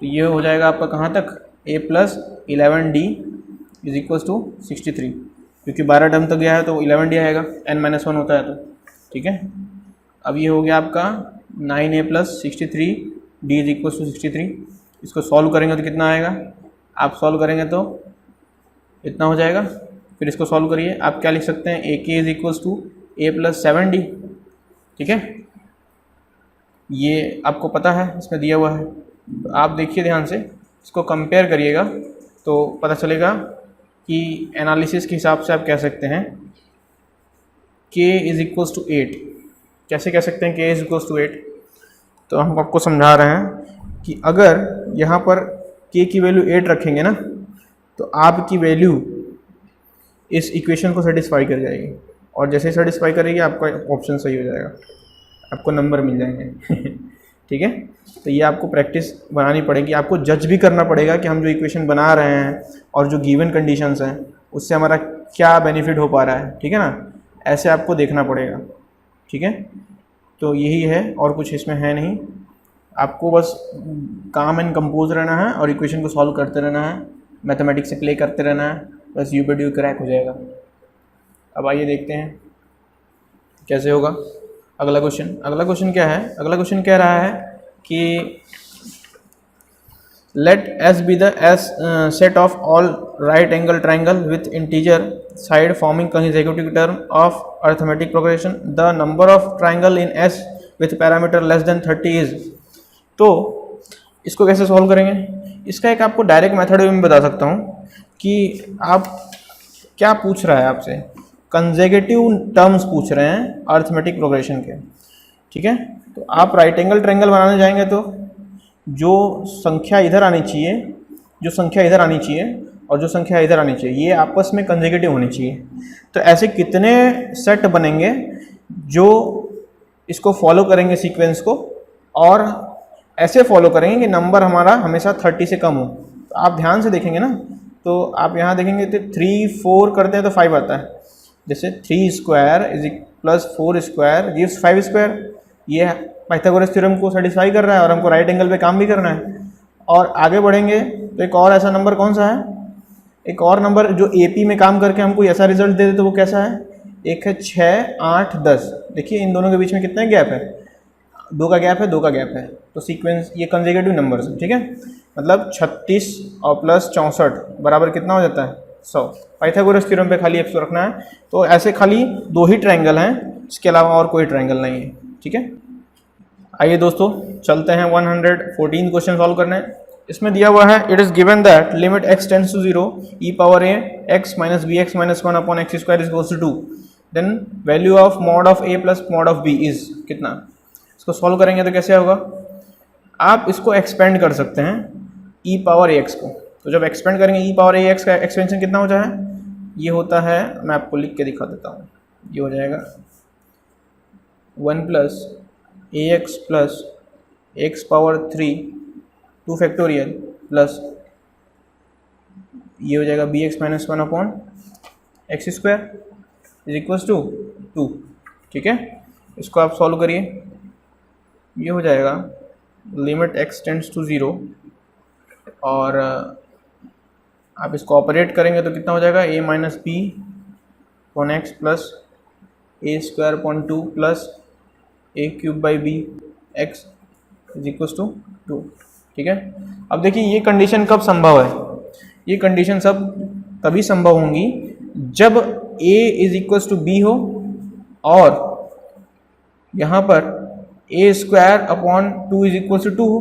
तो ये हो जाएगा आपका कहाँ तक, A + 11D is equals to 63, क्योंकि 12 टर्म तक गया है तो 11D आएगा, n - 1 होता है तो। ठीक है, अब ये हो गया आपका 9A + 63D is equals to 63। इसको सॉल्व करेंगे तो कितना आएगा, आप सॉल्व करेंगे तो इतना हो जाएगा। फिर इसको सॉल्व करिए, आप क्या लिख सकते हैं, AK is equals to A + 7D। ठीक है, ये आपको पता है इसमें दिया हुआ है। तो आप देखिए ध्यान से, इसको कंपेयर करिएगा तो पता चलेगा कि एनालिसिस के हिसाब से आप कह सकते हैं K इज इक्वल्स टू 8। कैसे कह सकते हैं K इज इक्वल्स टू 8, तो हम आपको समझा रहे हैं कि अगर यहाँ पर K की वैल्यू 8 रखेंगे ना, तो आपकी वैल्यू इस इक्वेशन को सेटिस्फाई कर जाएगी, और जैसे ही सेटिस्फाई करेगी आपका ऑप्शन सही हो जाएगा, आपको नंबर मिल जाएंगे। ठीक है, तो ये आपको प्रैक्टिस बनानी पड़ेगी, आपको जज भी करना पड़ेगा कि हम जो इक्वेशन बना रहे हैं और जो गिवन कंडीशंस हैं उससे हमारा क्या बेनिफिट हो पा रहा है। ठीक है ना, ऐसे आपको देखना पड़ेगा। ठीक है, तो यही है, और कुछ इसमें है नहीं, आपको बस काम एंड कंपोज रहना है और इक्वेशन को सॉल्व करते रहना है, मैथमेटिक्स से प्ले करते रहना है, बस यूपीडी क्रैक हो जाएगा। अब आइए देखते हैं कैसे होगा अगला क्वेश्चन क्या है। अगला क्वेश्चन कह रहा है कि let S be the set of all right angle triangle with integer side forming consecutive term of arithmetic progression. The number of triangle in S with parameter less than 30 is. तो इसको कैसे solve करेंगे, इसका एक आपको direct method में बता सकता हूँ कि आप क्या पूछ रहा है आपसे, कंसेक्यूटिव टर्म्स पूछ रहे हैं अर्थमेटिक प्रोग्रेशन के। ठीक है, तो आप राइट एंगल ट्रायंगल बनाने जाएंगे तो जो संख्या इधर आनी चाहिए, जो संख्या इधर आनी चाहिए और जो संख्या इधर आनी चाहिए, ये आपस में कंसेक्यूटिव होनी चाहिए। तो ऐसे कितने सेट बनेंगे जो इसको फॉलो करेंगे सीक्वेंस को, और ऐसे फॉलो करेंगे कि नंबर हमारा हमेशा 30 से कम हो। तो आप ध्यान से देखेंगे ना, तो आप यहाँ देखेंगे तो 3 4 करते हैं तो 5 आता है, जैसे 3 square is plus 4 square gives 5 square. ये पाइथागोरस थ्योरम को सेटिस्फाई कर रहा है और हमको राइट एंगल पे काम भी करना है। और आगे बढ़ेंगे तो एक और ऐसा नंबर कौन सा है, एक और नंबर जो एपी में काम करके हमको ऐसा रिजल्ट दे दे, तो वो कैसा है, एक है 6 8 10। देखिए इन दोनों के बीच में कितना गैप है, 2 का गैप है, 2 का गैप है। तो सीक्वेंस ये कंसेक्यूटिव नंबर्स है। ठीक है, मतलब 36 और प्लस 64 बराबर कितना हो जाता है, 100। पाइथागोरस थ्योरम पे खाली इसको रखना है। तो ऐसे खाली 2 ही ट्रायंगल हैं, इसके अलावा और कोई ट्रायंगल नहीं है। ठीक है, आइए दोस्तों चलते हैं 114 क्वेश्चन सॉल्व करने। इसमें दिया हुआ है, it is given that limit x tends to 0 e power a x minus b x minus 1 upon x square is equals to 2, then value of mod of a plus mod of b is कितना। इसको solve करेंगे तो कैसे होगा, आप इसको expand कर सकते हैं e पावर ax को। तो जब एक्सपेंड करेंगे e पावर ax का एक्सपेंशन कितना हो जाए, ये होता है, मैं आपको लिख के दिखा देता हूँ, ये हो जाएगा 1 plus ax plus x power 3 2 factorial plus ये हो जाएगा bx minus 1 upon x square is equals to 2। ठीक है, इसको आप सॉल्व करिए, ये हो जाएगा लिमिट x टेंड्स टू 0 और आप इसको ऑपरेट करेंगे तो कितना हो जाएगा, a minus b upon x plus a square upon 2 plus a cube by b x is equals to 2। ठीक है, अब देखिए ये कंडीशन कब संभव है, ये कंडीशन सब तभी संभव होंगी जब a is equals to B हो और यहाँ पर A square upon 2 is equals to 2 हो,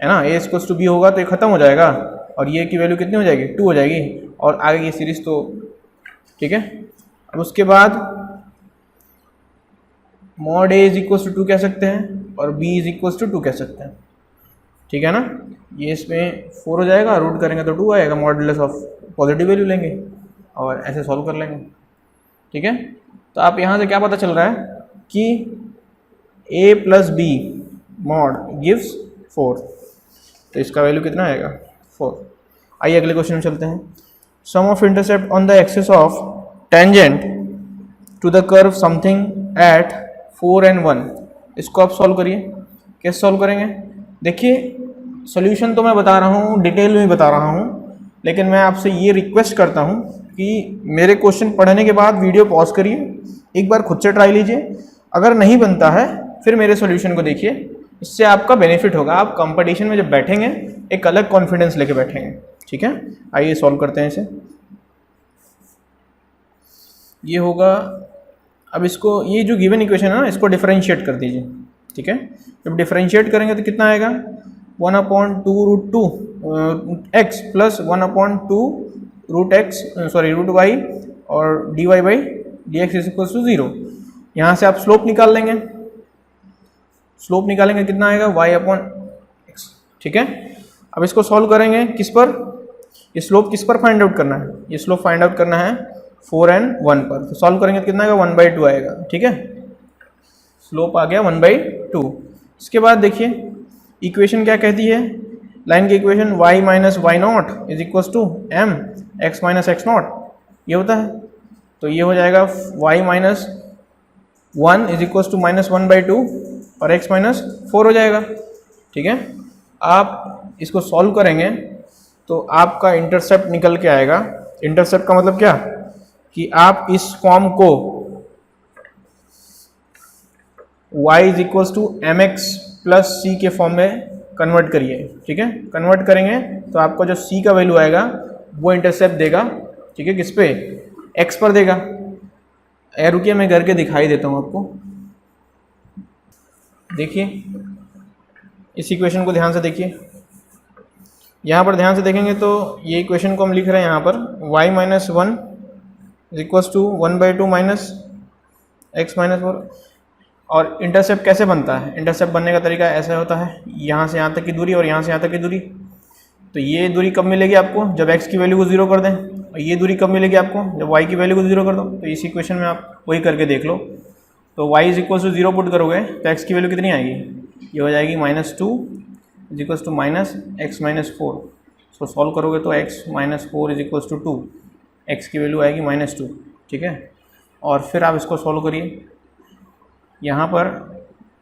है ना। a इक्वल्स टू बी होगा तो ये खत्म हो जाएगा और ये की वैल्यू कितनी हो जाएगी, 2 हो जाएगी, और आगे की सीरीज तो ठीक है। अब उसके बाद mod a is equals to 2 कह सकते हैं और b इज इक्वल्स टू 2 कह सकते हैं। ठीक है ना, ये इसमें 4 हो जाएगा, रूट करेंगे तो 2 आएगा, मॉडुलस ऑफ पॉजिटिव वैल्यू लेंगे और ऐसे सॉल्व कर लेंगे। ठीक है, तो आप यहाँ से क्या पता चल रहा है कि a plus b mod gives 4, तो इसका वैल्यू कितना आएगा, 4। आइए अगले क्वेश्चन में चलते हैं। Sum of intercept on the axis of tangent to the curve something at 4 and 1, इसको आप सॉल्व करिए। कैसे सॉल्व करेंगे, देखिए सॉल्यूशन तो मैं बता रहा हूँ, डिटेल में बता रहा हूँ, लेकिन मैं आपसे ये रिक्वेस्ट करता हूँ कि मेरे क्वेश्चन पढ़ने के बाद वीडियो पॉज करिए, एक बार खुद से ट्राई लीजिए, अगर नहीं बनता है फिर मेरे सॉल्यूशन को देखिए, इससे आपका बेनिफिट होगा। आप कंपटीशन में जब बैठेंगे एक अलग कॉन्फिडेंस लेके बैठेंगे। ठीक है, आइए सॉल्व करते हैं इसे। ये होगा, अब इसको, ये जो गिवन इक्वेशन है ना, इसको डिफरेंशिएट कर दीजिए। ठीक है, जब डिफरेंशिएट करेंगे तो कितना आएगा, 1/2 root 2 X plus 1/2 root X sorry root Y और D Y by D X is equal to 0। यहाँ से आप स्लोप निकाल लेंगे, स्लोप निकालेंगे कितना आएगा, y/x। ठीक है, अब इसको सॉल्व करेंगे किस पर, ये स्लोप किस पर फाइंड आउट करना है, ये स्लोप फाइंड आउट करना है 4 and 1 पर। तो सॉल्व करेंगे तो कितना आएगा, 1/2 आएगा। ठीक है, स्लोप आ गया 1/2। इसके बाद देखिए इक्वेशन क्या कहती है, लाइन की equation y minus y naught is equal to M x minus x naught, ये होता है। तो ये हो जाएगा y minus 1 is equal to minus 1/2 और x माइनस 4 हो जाएगा। ठीक है, आप इसको सॉल्व करेंगे तो आपका इंटरसेप्ट निकल के आएगा। इंटरसेप्ट का मतलब क्या, कि आप इस फॉर्म को y is equal to M X plus C के फॉर्म में कन्वर्ट करिए। ठीक है, कन्वर्ट करेंगे तो आपका जो c का वैल्यू आएगा वो इंटरसेप्ट देगा। ठीक है, किस पे, x पर देगा। यार रुकिए मैं करके दिखाई देता हूँ आपको। देखिए इस इक्वेशन को ध्यान से देखिए, यहाँ पर ध्यान से देखेंगे तो ये इक्वेशन को हम लिख रहे हैं यहाँ पर y minus 1 is equal to 1/2 minus x minus 4। और इंटरसेप्ट कैसे बनता है, इंटरसेप्ट बनने का तरीका ऐसा होता है, यहाँ से यहाँ तक की दूरी और यहाँ से यहाँ तक की दूरी। तो ये दूरी कब मिलेगी आपको, जब x की वैल्यू को 0 कर दें, और ये दूरी कब मिलेगी आपको, जब y की वैल्यू को 0 कर दो। तो इस इक्वेशन में आप वही करके देख लो। तो y is equal to 0 put करोगे तो x की वैल्यू कितनी आएगी, ये हो जाएगी -2 is equal to minus x minus 4। इसको सॉल्व करोगे तो x minus 4 is equal to 2, x की वैल्यू आएगी -2। ठीक है, और फिर आप इसको सॉल्व करिए, यहाँ पर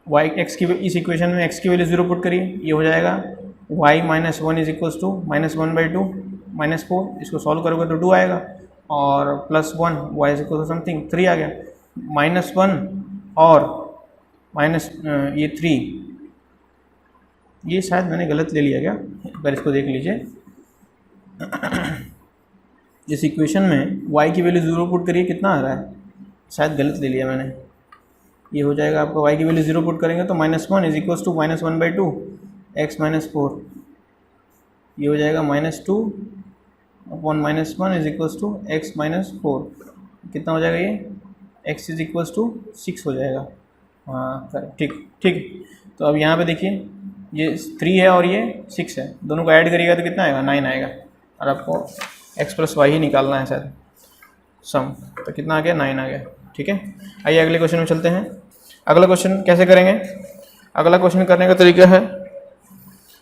y x की इस इक्वेशन में x की वैल्यू 0 पुट करिए, ये हो जाएगा y minus 1 is equal to minus 1/2 minus 4। इसको सॉल्व करोगे तो 2 आएगा, और plus 1 y is equal to something 3 आ गया। -1 और माइनस ये 3, ये शायद मैंने गलत ले लिया क्या, पर इसको देख लीजिए। इस इक्वेशन में y की वैल्यू 0 पुट करिए, कितना आ रहा है, शायद गलत ले लिया मैंने। ये हो जाएगा आपका y की वैल्यू 0 पुट करेंगे तो -1 is equal to minus 1/2 x minus 4। ये हो जाएगा -2 upon -1 is equal to x minus 4। कितना हो जाएगा ये, x इज इक्वल टू 6 हो जाएगा। हाँ ठीक ठीक। तो अब यहाँ पे देखिए ये 3 है और ये 6 है, दोनों को ऐड करिएगा तो कितना आएगा, 9 आएगा। और आपको x प्लस वाई ही निकालना है शायद सम, तो कितना आ गया, 9 आ गया। ठीक है, आइए अगले क्वेश्चन में चलते हैं। अगला क्वेश्चन कैसे करेंगे, अगला क्वेश्चन करने का तरीका है,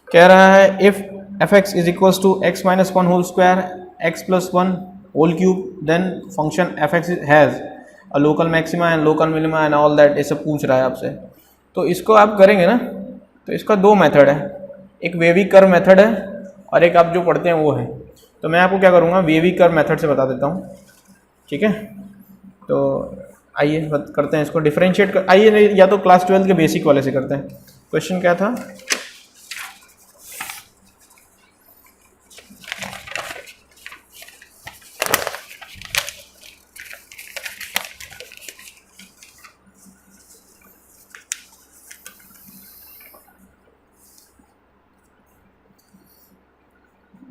कह रहा है if f x is equals to x minus 1 whole square x plus 1 whole cube then function f x has a local maxima and local minima and all that, ये सब पूछ रहा है आपसे। तो इसको आप करेंगे ना, तो इसका 2 मेथड है, एक वेवी कर्व मेथड है और एक आप जो पढ़ते हैं वो है। तो मैं आपको क्या करूँगा, वेवी कर्व मेथड से बता देता हूँ। ठीक है, तो आइए करते हैं इसको डिफरेंशिएट कर। आइए या तो क्लास 12 के बेसिक वाले से करते हैं। क्वेश्चन क्या था,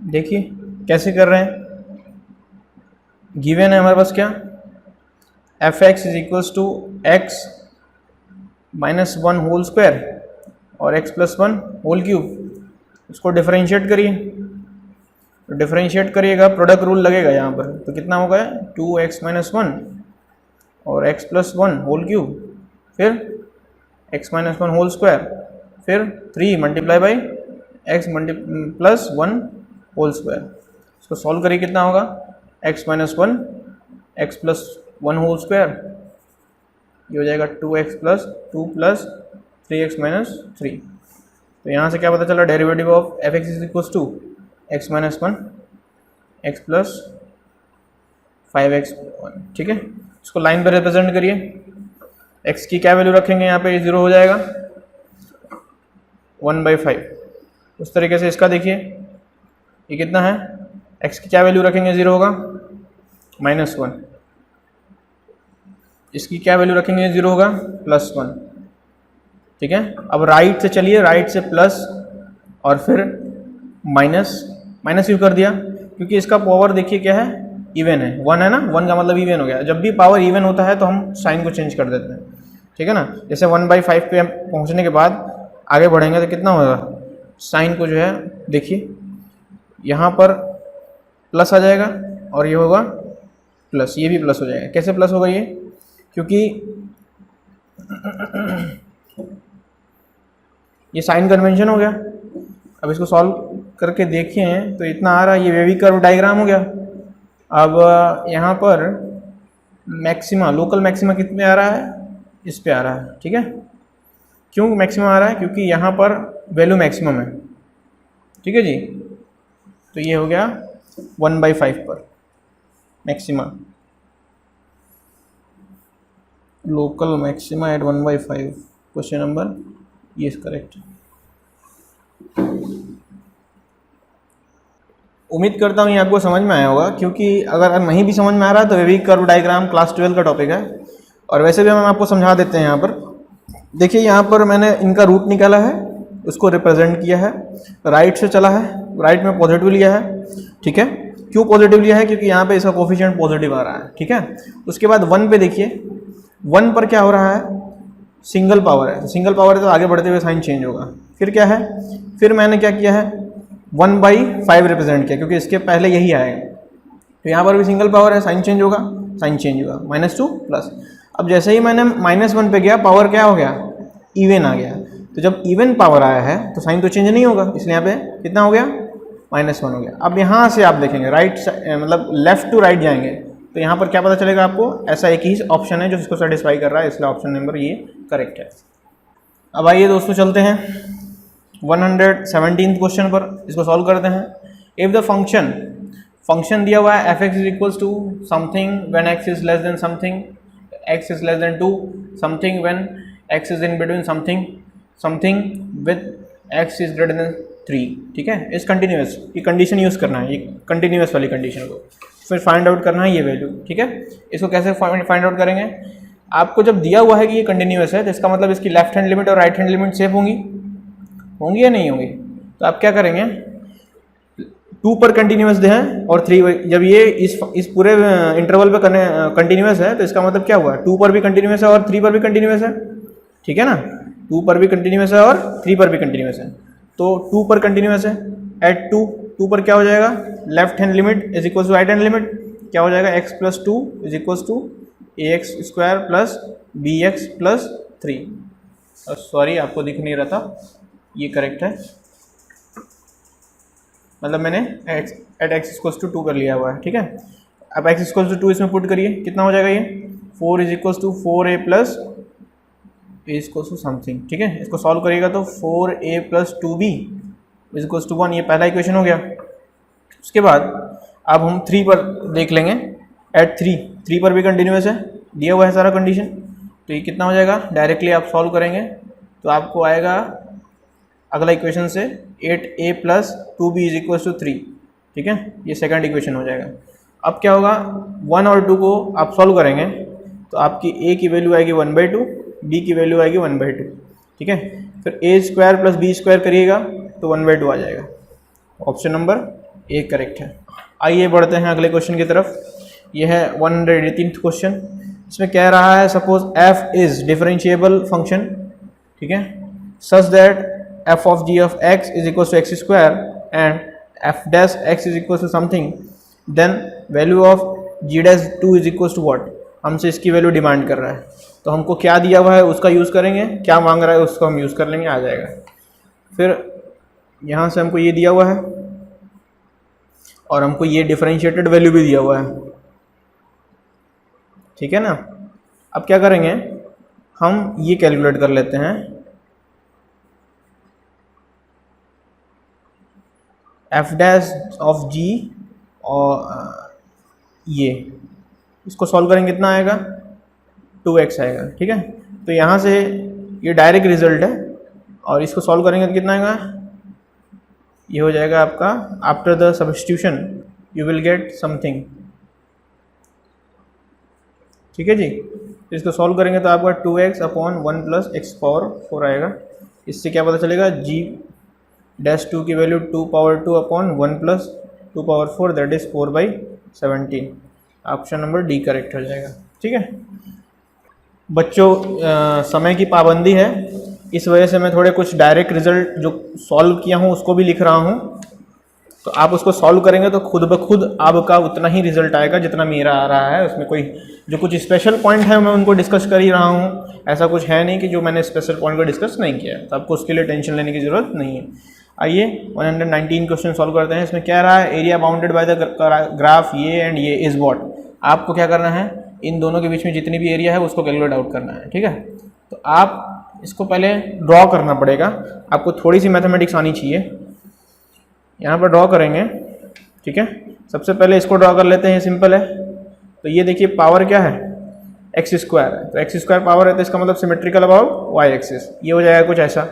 देखिए कैसे कर रहे हैं। गिवन है हमारे पास क्या, f x is equals to x minus 1 whole square और एक्स प्लस 1 होल क्यूब। इसको डिफरेंशिएट करिए, तो डिफरेंशिएट करिएगा, प्रोडक्ट रूल लगेगा यहाँ पर। तो कितना होगा, 2x माइनस 1 और x प्लस 1 होल क्यूब, फिर x माइनस 1 होल स्क्वायर, फिर 3 multiply by x plus 1 whole square. इसको सॉल्व करिए, कितना होगा, x minus 1 x plus 1 whole square, ये हो जाएगा 2x plus 2 plus 3x minus 3। तो यहाँ से क्या पता चला, derivative of f x is equals to x minus 1 x plus 5x 1। ठीक है, इसको लाइन पर रिप्रेजेंट करिए। x की क्या वैल्यू रखेंगे यहाँ पे, 0 हो जाएगा 1/5। उस तरीके से इसका देखिए, ये कितना है, x की क्या वैल्यू रखेंगे, 0 होगा -1। इसकी क्या वैल्यू रखेंगे, 0 होगा +1। ठीक है, अब राइट से चलिए, राइट से प्लस और फिर माइनस क्यों कर दिया, क्योंकि इसका पावर देखिए क्या है, इवन है, 1 है ना, 1 का मतलब इवन हो गया। जब भी पावर इवन होता है तो हम साइन को चेंज कर देते हैं। ठीक है ना, जैसे 1/5 पे पहुंचने के बाद आगे बढ़ेंगे तो कितना होगा, साइन को जो है देखिए यहाँ पर प्लस आ जाएगा और ये होगा प्लस, ये भी प्लस हो जाएगा। कैसे प्लस होगा ये? क्योंकि ये साइन कन्वेंशन हो गया। अब इसको सॉल्व करके देखें तो इतना आ रहा है, ये वेवी कर्व डायग्राम हो गया। अब यहाँ पर मैक्सिमा, लोकल मैक्सिमा कितने आ रहा है? इस पे आ रहा है, ठीक है। क्यों मैक्सिमम आ रहा है? क्योंकि यहाँ पर वैल्यू मैक्सिमम है, ठीक है जी। तो ये हो गया 1/5 पर maxima, local maxima eight 1/5। Question number ये इज करेक्ट। उम्मीद करता हूँ ये आपको समझ में आया होगा, क्योंकि अगर नहीं भी समझ में आ रहा है तो वेवी कर्व डायग्राम क्लास 12 का टॉपिक है। और वैसे भी हम आपको समझा देते हैं। यहाँ पर देखिए, यहाँ पर मैंने इनका रूट निकाला है, उसको रिप्रेजेंट किया है, राइट से चला है, राइट में पॉजिटिव लिया है, ठीक है। क्यों पॉजिटिव लिया है? क्योंकि यहाँ पे इसका कोफिशिएंट पॉजिटिव आ रहा है, ठीक है। उसके बाद 1 पे देखिए, 1 पर क्या हो रहा है? सिंगल पावर है, सिंगल पावर है तो आगे बढ़ते हुए साइन चेंज होगा। फिर क्या है? फिर मैंने क्या किया है? 1/5 रिप्रेजेंट किया, क्योंकि इसके पहले यही आएगा। तो यहाँ पर भी सिंगल पावर है, साइन चेंज होगा, साइन चेंज होगा, -2 प्लस। अब जैसे ही मैंने -1 पे गया, पावर क्या हो गया? इवन आ गया। तो जब इवन पावर आया है तो साइन तो चेंज नहीं होगा, इसलिए यहाँ पे कितना हो गया? -1 हो गया। अब यहाँ से आप देखेंगे राइट, मतलब लेफ्ट टू राइट जाएंगे तो यहाँ पर क्या पता चलेगा आपको? ऐसा एक ही ऑप्शन है जो इसको सेटिस्फाई कर रहा है, इसलिए ऑप्शन नंबर ये करेक्ट है। अब आइए दोस्तों, चलते हैं 117th क्वेश्चन पर, इसको सॉल्व करते हैं। इफ द फंक्शन दिया हुआ है f(x) is equals to something when x is less than something, x is less than 2, something when x is in between something with x is greater than 3, ठीक है। इस continuous ये condition use करना है, ये कंटिन्यूस वाली condition को फिर फाइंड आउट करना है ये वैल्यू, ठीक है। इसको कैसे फाइंड आउट करेंगे? आपको जब दिया हुआ है कि ये कंटिन्यूस है तो इसका मतलब इसकी लेफ्ट हैंड लिमिट और राइट हैंड लिमिट सेम होंगी या नहीं होंगी? तो आप क्या करेंगे? 2 पर कंटिन्यूस दें और 3, जब ये इस पूरे इंटरवल पे कंटिन्यूस है तो इसका मतलब क्या हुआ? 2 पर भी कंटिन्यूस है और 3 पर भी कंटिन्यूस है, ठीक है ना। 2 पर भी कंटिन्यूस है और 3 पर भी कंटिन्यूस है। तो 2 पर कंटिन्यूस है, एट 2 पर क्या हो जाएगा? Left hand limit is equal to right hand limit, क्या हो जाएगा? x + 2 is equal to ax² plus bx plus 3। Sorry, आपको दिख नहीं रहा था, ये करेक्ट है। मतलब मैंने एट x = 2 कर लिया हुआ है, ठीक है। अब x = 2 इसमें पुट करिए, कितना हो जाएगा ये? 4 is equal to 4a plus a equal to something, ठीक है। इसको सॉल्व करिएगा तो 4a plus 2b is equal to 1, ये पहला इक्वेशन हो गया। उसके बाद अब हम 3 पर देख लेंगे। एट 3 पर भी कंटिन्यूस है, दिया हुआ है सारा कंडीशन, तो ये कितना हो जाएगा? डायरेक्टली आप सॉल्व करेंगे तो आपको आएगा अगला इक्वेशन से 8a plus 2b is equal to 3, ठीक है। ये सेकंड इक्वेशन हो जाएगा। अब क्या होगा? 1 और 2 को आप सॉल्व करेंगे तो आपकी a की वैल्यू आएगी 1/2, b की वैल्यू आएगी 1/2, ठीक है। फिर a² प्लस b² करिएगा तो 1/2 आ जाएगा। ऑप्शन नंबर ए करेक्ट है। आइए बढ़ते हैं अगले क्वेश्चन की तरफ। यह है 118th क्वेश्चन। इसमें कह रहा है suppose f is differentiable function, ठीक है, such that f of g of x is equals to x² and f dash x is equals to something, then value of g dash 2 is equals to what? हमसे इसकी value demand कर रहा है, तो हमको क्या दिया हुआ है उसका यूज़ करेंगे, क्या मांग रहा है उसको हम यूज़ कर लेंगे, आ जाएगा। फिर यहाँ से हमको ये दिया हुआ है और हमको ये डिफरेंशिएटेड वैल्यू भी दिया हुआ है, ठीक है ना। अब क्या करेंगे? हम ये कैलकुलेट कर लेते हैं, f डैश ऑफ g और ये इसको सॉल्व करेंगे कितना आएगा? 2x आएगा, ठीक है। तो यहाँ से ये डायरेक्ट रिजल्ट है और इसको सॉल्व करेंगे तो कितना आएगा? ये हो जाएगा आपका after the substitution you will get something, ठीक है जी। तो इसको सॉल्व करेंगे तो आपका 2x upon 1 plus x power 4 आएगा। इससे क्या पता चलेगा? g डैश 2 की value 2 power 2 upon 1 plus 2 power 4 that is 4/17। Option number D correct हो जाएगा, ठीक है। बच्चों समय की पाबंदी है, इस वजह से मैं थोड़े कुछ डायरेक्ट रिजल्ट जो सॉल्व किया हूँ उसको भी लिख रहा हूँ। तो आप उसको सॉल्व करेंगे तो खुद ब खुद आपका उतना ही रिजल्ट आएगा जितना मेरा आ रहा है। उसमें कोई जो कुछ स्पेशल पॉइंट है मैं उनको डिस्कस कर ही रहा हूँ, ऐसा कुछ है नहीं कि जो मैंने स्पेशल पॉइंट को डिस्कस नहीं किया है, तो आपको उसके लिए टेंशन लेने की ज़रूरत नहीं है। आइए 119 क्वेश्चन सॉल्व करते हैं। इसमें क्या रहा है, area bounded by the graph ये एंड ये इज व्हाट। आपको क्या करना है, इन दोनों के बीच में जितनी भी एरिया है उसको कैलकुलेट आउट करना है, ठीक है। तो आप इसको पहले ड्रॉ करना पड़ेगा, आपको थोड़ी सी मैथमेटिक्स आनी चाहिए। यहाँ पर ड्रॉ करेंगे, ठीक है। सबसे पहले इसको ड्रॉ कर लेते हैं, सिंपल है। तो ये देखिए पावर क्या है, एक्स स्क्वायर है, तो एक्स स्क्वायर पावर है तो इसका मतलब सिमेट्रिकल अबाउट वाई एक्सिस, ये हो जाएगा कुछ ऐसा।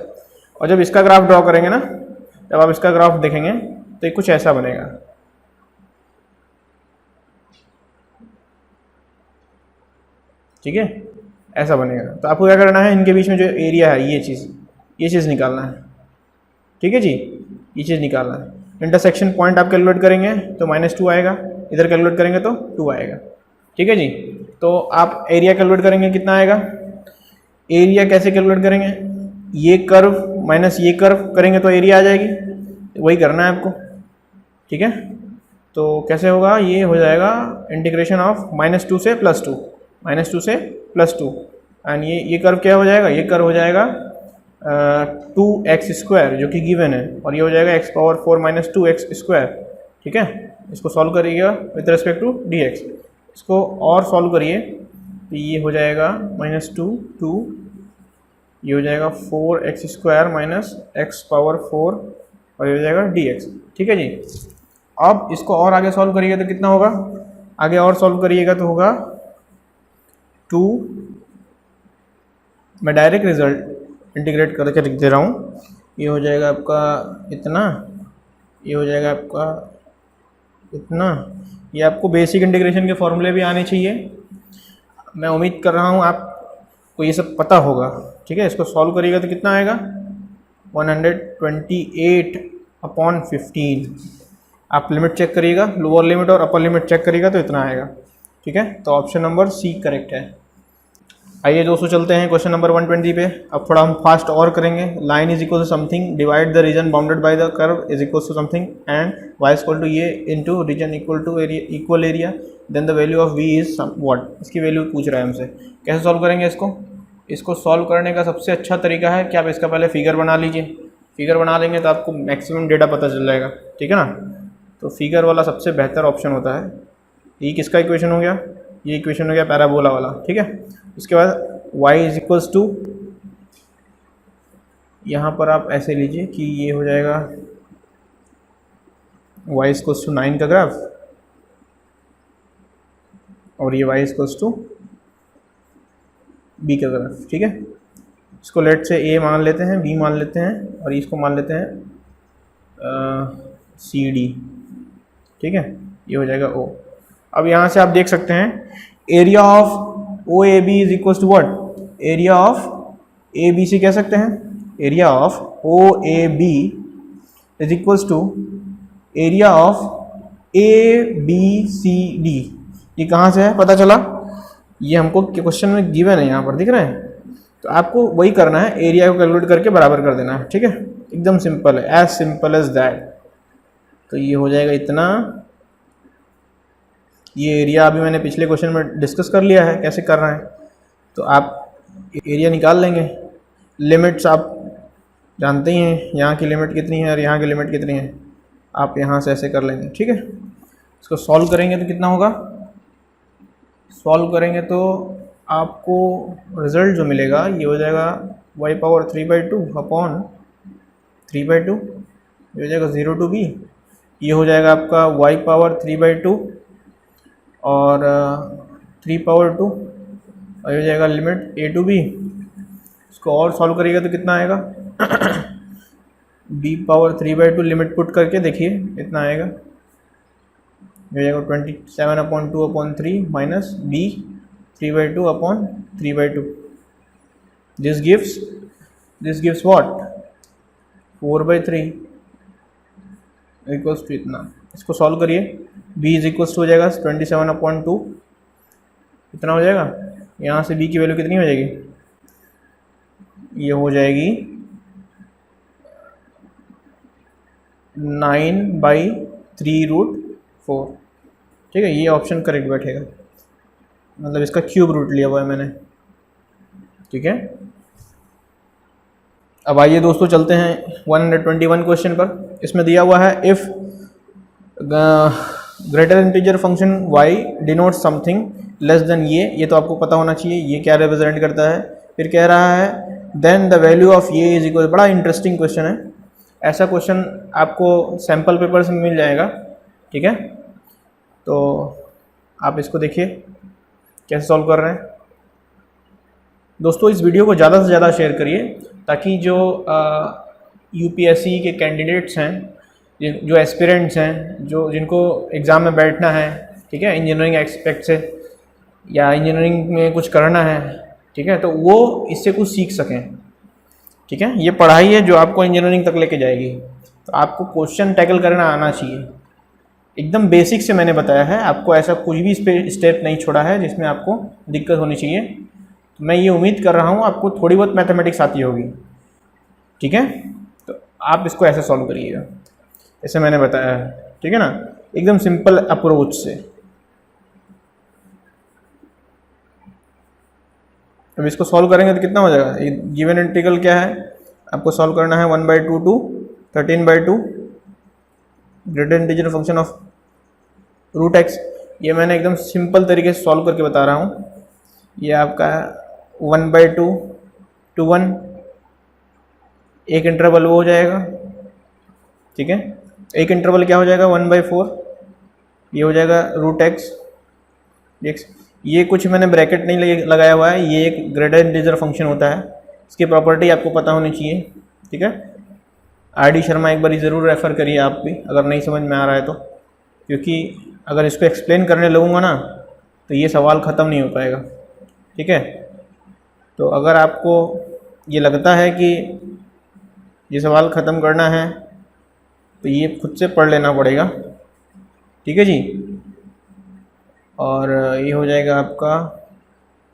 और जब इसका ग्राफ ड्रॉ करेंगे ना, जब आप इसका ग्राफ देखेंगे तो ये कुछ ऐसा बनेगा, ठीक है, ऐसा बनेगा। तो आपको क्या करना है, इनके बीच में जो एरिया है ये चीज़ निकालना है, ठीक है जी, ये चीज़ निकालना है। इंटरसेक्शन पॉइंट आप कैलकुलेट करेंगे तो -2 आएगा, इधर कैलकुलेट करेंगे तो 2 आएगा, ठीक है जी। तो आप एरिया कैलकुलेट करेंगे कितना आएगा, एरिया कैसे कैलकुलेट करेंगे, ये कर्व माइनस ये कर्व करेंगे तो एरिया आ जाएगी, वही करना है आपको, ठीक है। तो कैसे होगा, ये हो जाएगा इंटीग्रेशन ऑफ -2 से +2, -2 से +2, एंड ये कर्व क्या हो जाएगा, ये कर्व हो जाएगा 2x² जो कि गिवन है, और ये हो जाएगा x⁴ - 2x², ठीक है। इसको सॉल्व करिएगा विद रिस्पेक्ट टू dx, इसको और सॉल्व करिए तो ये हो जाएगा -2, ये हो जाएगा 4x² - x⁴ और ये हो जाएगा dx, ठीक है जी। अब इसको और आगे सॉल्व करिएगा तो कितना होगा, आगे और सॉल्व करिएगा तो होगा 2, मैं डायरेक्ट रिजल्ट इंटीग्रेट करके लिख दे रहा हूँ, ये हो जाएगा आपका इतना, ये हो जाएगा आपका इतना। ये आपको बेसिक इंटीग्रेशन के फॉर्मूले भी आने चाहिए, मैं उम्मीद कर रहा हूँ आपको ये सब पता होगा, ठीक है। इसको सॉल्व करिएगा तो कितना आएगा, 128/15। आप लिमिट चेक करिएगा, लोअर लिमिट और अपर लिमिट चेक करिएगा तो इतना आएगा, ठीक है। तो ऑप्शन नंबर सी करेक्ट है। आइए दोस्तों चलते हैं क्वेश्चन नंबर 120 पे। अब थोड़ा हम फास्ट और करेंगे। Line is equal to something divide the region bounded by the curve is equal to something and y is equal to ये into region equal to area equal area, then the value of v is what. इसकी वैल्यू पूछ रहा है हमसे, कैसे solve करेंगे इसको सॉल्व करने का सबसे अच्छा तरीका है कि आप इसका पहले फिगर बना लीजिए। फिगर बना लेंगे तो आपको मैक्सिमम डेटा पता चल जाएगा, ठीक है ना। तो फिगर वाला सबसे बेहतर ऑप्शन होता है। ये किसका इक्वेशन हो गया, ये इक्वेशन हो गया पैराबोला वाला, ठीक है। उसके बाद y इज इक्वल्स टू, यहाँ पर आप ऐसे लीजिए कि ये हो जाएगा y इज इक्वल्स टू 9 का ग्राफ, और ये y is equals to b का ग्राफ, ठीक है। इसको लेट से a मान लेते हैं, b मान लेते हैं, और इसको मान लेते हैं CD, ठीक है। ये हो जाएगा O। अब यहाँ से आप देख सकते हैं area of OAB is equals to what, area of ABC कह सकते हैं, area of OAB is equals to area of ABCD। ये कहाँ से है पता चला, ये हमको क्वेश्चन में गिवन है, यहाँ पर दिख रहे हैं। तो आपको वही करना है, एरिया को कैलकुलेट करके बराबर कर देना है, ठीक है। एकदम सिंपल है, एज सिंपल एज दैट। तो ये हो जाएगा इतना, ये एरिया अभी मैंने पिछले क्वेश्चन में डिस्कस कर लिया है कैसे कर रहे हैं। तो आप एरिया निकाल लेंगे, लिमिट्स आप जानते ही हैं, यहाँ की लिमिट कितनी है और यहाँ की लिमिट कितनी है, आप यहाँ से ऐसे कर लेंगे, ठीक है। इसको सॉल्व करेंगे तो कितना होगा, सॉल्व करेंगे तो आपको रिजल्ट जो मिलेगा ये हो जाएगा y⁴/2 अपॉन 3/2, ये हो जाएगा 0 to b, ये हो जाएगा आपका y⁴/2 और 3/2, और ये हो जाएगा लिमिट a to b। इसको और सॉल्व करिएगा तो कितना आएगा b⁴/2 लिमिट पुट करके देखिए इतना आएगा, ये हो जाएगा 27/2/3 minus b⁴/2/3/2। This gives what 4/3 equals to इतना। इसको सॉल्व करिए, b इज इक्वल्स टू हो जाएगा 27/2, इतना हो जाएगा। यहाँ से b की वैल्यू कितनी हो जाएगी, ये हो जाएगी 9/3√4। ठीक है, ये ऑप्शन करेक्ट बैठेगा, मतलब इसका क्यूब रूट लिया हुआ है मैंने। ठीक है, अब आइए दोस्तों चलते हैं 121 क्वेश्चन पर। इसमें दिया हुआ है if greater integer function y denote something less than ये तो आपको पता होना चाहिए ये क्या रिप्रेजेंट करता है। फिर कह रहा है देन द वैल्यू ऑफ ये इज इक्वल, बड़ा इंटरेस्टिंग क्वेश्चन है, ऐसा क्वेश्चन आपको सैम्पल पेपर से मिल जाएगा। ठीक है, तो आप इसको देखिए कैसे सॉल्व कर रहे हैं। दोस्तों इस वीडियो को ज़्यादा से ज़्यादा शेयर करिए ताकि जो यूपीएससी के कैंडिडेट्स हैं, जो एस्पिरेंट्स हैं, जो जिनको एग्ज़ाम में बैठना है, ठीक है, इंजीनियरिंग एस्पेक्ट से या इंजीनियरिंग में कुछ करना है, ठीक है, तो वो इससे कुछ सीख सकें। ठीक है, ये पढ़ाई है जो आपको इंजीनियरिंग तक लेके जाएगी, तो आपको क्वेश्चन टैकल करना आना चाहिए। एकदम बेसिक से मैंने बताया है, आपको ऐसा कुछ भी स्टेप नहीं छोड़ा है जिसमें आपको दिक्कत होनी चाहिए। तो मैं ये उम्मीद कर रहा हूँ आपको थोड़ी बहुत मैथमेटिक्स आती होगी। ठीक है, तो आप इसको ऐसे सॉल्व करिएगा जैसे मैंने बताया है। ठीक है ना, एकदम सिंपल अप्रोच से। अब इसको सॉल्व करेंगे तो कितना हो जाएगा, गिवन इंटीग्रल क्या है आपको सॉल्व करना है 1/2 to 13/2 greater integer function of √x। ये मैंने एकदम सिंपल तरीके से सॉल्व करके बता रहा हूँ। ये आपका 1/2 to 1, एक इंटरवल वो हो जाएगा। ठीक है, एक इंटरवल क्या हो जाएगा 1/4, ये हो जाएगा √x। ये कुछ मैंने ब्रैकेट नहीं लगाया हुआ है, ये एक ग्रेटर इंटीजर फंक्शन होता है, इसकी प्रॉपर्टी आपको पता होनी चाहिए। ठीक है, आर.डी. शर्मा एक बार ज़रूर रेफ़र करिए आप भी अगर नहीं समझ में आ रहा है तो, क्योंकि अगर इसको एक्सप्लेन करने लगूंगा ना तो ये सवाल ख़त्म नहीं हो पाएगा। ठीक है, तो अगर आपको ये लगता है कि ये सवाल ख़त्म करना है तो ये खुद से पढ़ लेना पड़ेगा। ठीक है जी, और ये हो जाएगा आपका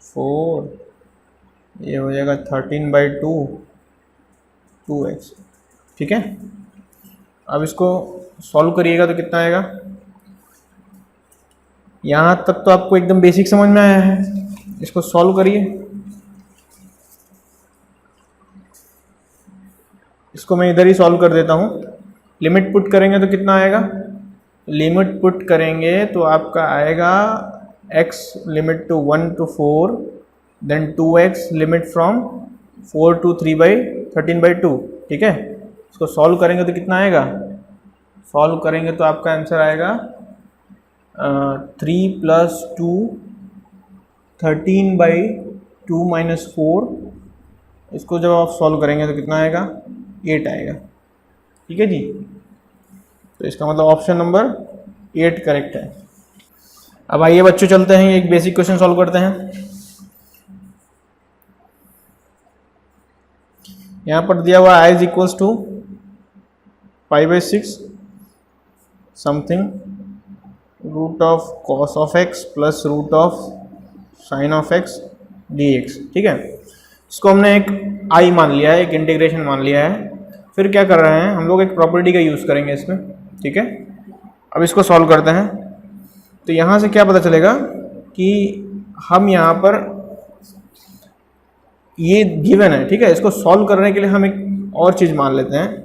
4, ये हो जाएगा 13/2 2x। ठीक है, अब इसको सॉल्व करिएगा तो कितना आएगा। यहाँ तक तो आपको एकदम बेसिक समझ में आया है, इसको सॉल्व करिए। इसको मैं इधर ही सॉल्व कर देता हूँ। लिमिट पुट करेंगे तो कितना आएगा, लिमिट पुट करेंगे तो आपका आएगा x limit to 1 to 4, then 2x limit from 4 to 3/13/2। ठीक है, इसको सॉल्व करेंगे तो कितना आएगा, सॉल्व करेंगे तो आपका आंसर आएगा 3 + 2 13/2 - 4। इसको जब आप सॉल्व करेंगे तो कितना आएगा 8 आएगा। ठीक है जी, तो इसका मतलब ऑप्शन नंबर 8 करेक्ट है। अब आइए बच्चों चलते हैं एक बेसिक क्वेश्चन सॉल्व करते हैं। यहाँ पर दिया हुआ i = 5/6 something √cos of x + √sin of x dx। ठीक है, इसको हमने एक i मान लिया है, एक इंटीग्रेशन मान लिया है। फिर क्या कर रहे हैं हम लोग, एक प्रॉपर्टी का यूज़ करेंगे इसमें। ठीक है, अब इसको सॉल्व करते हैं तो यहाँ से क्या पता चलेगा कि हम यहाँ पर ये गिवन है। ठीक है, इसको सॉल्व करने के लिए हम एक और चीज़ मान लेते हैं,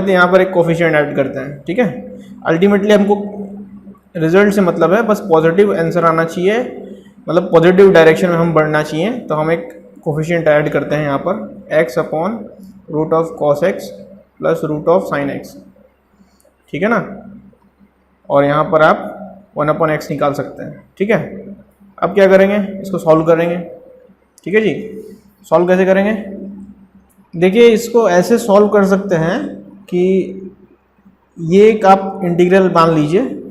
यहाँ पर एक कोफिशिएंट ऐड करते हैं। ठीक है, अल्टीमेटली हमको रिजल्ट से मतलब है, बस पॉजिटिव आंसर आना चाहिए, मतलब पॉजिटिव डायरेक्शन में हम बढ़ना चाहिए। तो हम एक कोफिशिएंट ऐड करते हैं यहाँ पर x/√cos x + √sin x। ठीक है ना, और यहाँ पर आप 1/x निकाल सकते हैं। ठीक है, अब क्या करेंगे, इसको सॉल्व करेंगे। ठीक है जी, सॉल्व कैसे करेंगे, देखिए इसको ऐसे सॉल्व कर सकते हैं कि ये एक आप इंटीग्रल मान लीजिए,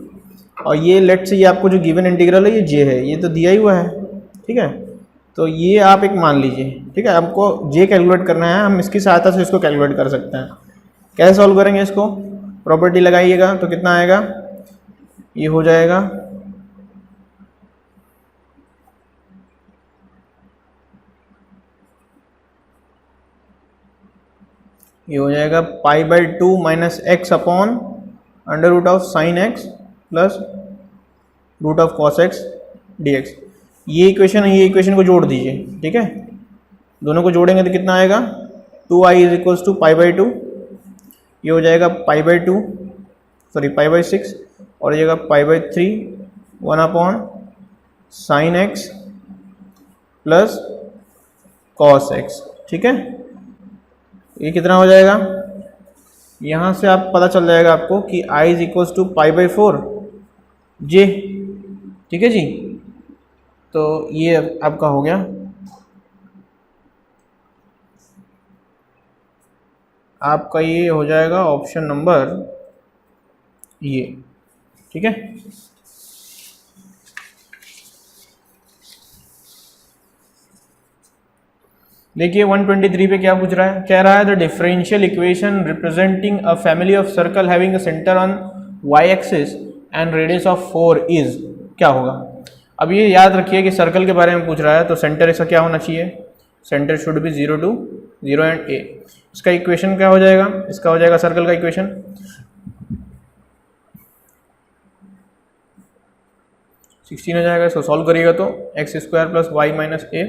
और ये लेट से ये आपको जो गिवन इंटीग्रल है ये j है, ये तो दिया ही हुआ है। ठीक है, तो ये आप एक मान लीजिए। ठीक है, हमको j कैलकुलेट करना है, हम इसकी सहायता से इसको कैलकुलेट कर सकते हैं। कैसे सॉल्व करेंगे इसको, प्रॉपर्टी लगाइएगा तो कितना आएगा, ये हो जाएगा ये हो जाएगा π/2 minus X upon under root of sine X plus root of cos X dx। ये इक्वेशन है, ये इक्वेशन को जोड़ दीजिए, ठीक है। दोनों को जोड़ेंगे तो कितना आएगा, 2i इज इक्वल्स टू π/2, ये हो जाएगा π/2 सॉरी π/6 और ये जाएगा π/3 1 upon sine X plus cos x, ठीक है। ये कितना हो जाएगा, यहाँ से आप पता चल जाएगा आपको कि i is equals to π/4 j, ठीक है जी। तो ये आपका हो गया, आपका ये हो जाएगा ऑप्शन नंबर ये, ठीक है। देखिए 123 पे क्या पूछ रहा है, कह रहा है the differential equation representing a family of circle having a centre on y axis and radius of 4 is, क्या होगा। अब ये याद रखिए कि सर्कल के बारे में पूछ रहा है, तो सेंटर इसका क्या होना चाहिए, centre should be 0 to 0 and a। इसका इक्वेशन क्या हो जाएगा, इसका हो जाएगा सर्कल का इक्वेशन 16 हो जाएगा। इसको सॉल्व करिएगा तो x square plus y minus a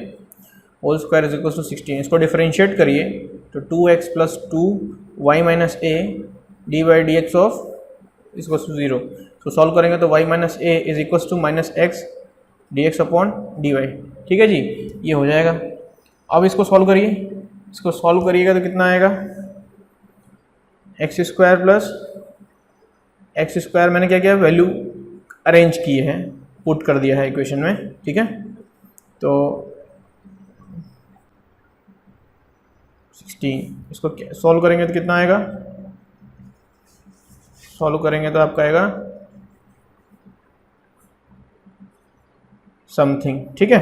whole square is equal to 16। इसको डिफरेंशिएट करिए तो 2x plus 2y minus a d by D x of is to 0। तो सॉल्व करेंगे तो y minus a is equal to minus x d x upon d y, ठीक है जी, ये हो जाएगा। अब इसको सॉल्व करिए, इसको सॉल्व करिएगा तो कितना आएगा, x square plus x square, मैंने क्या किया, वैल्यू अरेंज किए हैं, पुट कर दिया है इक्वेशन में, ठीक है। तो 16, इसको सॉल्व करेंगे तो कितना आएगा, सॉल्व करेंगे तो आपका आएगा समथिंग, ठीक है,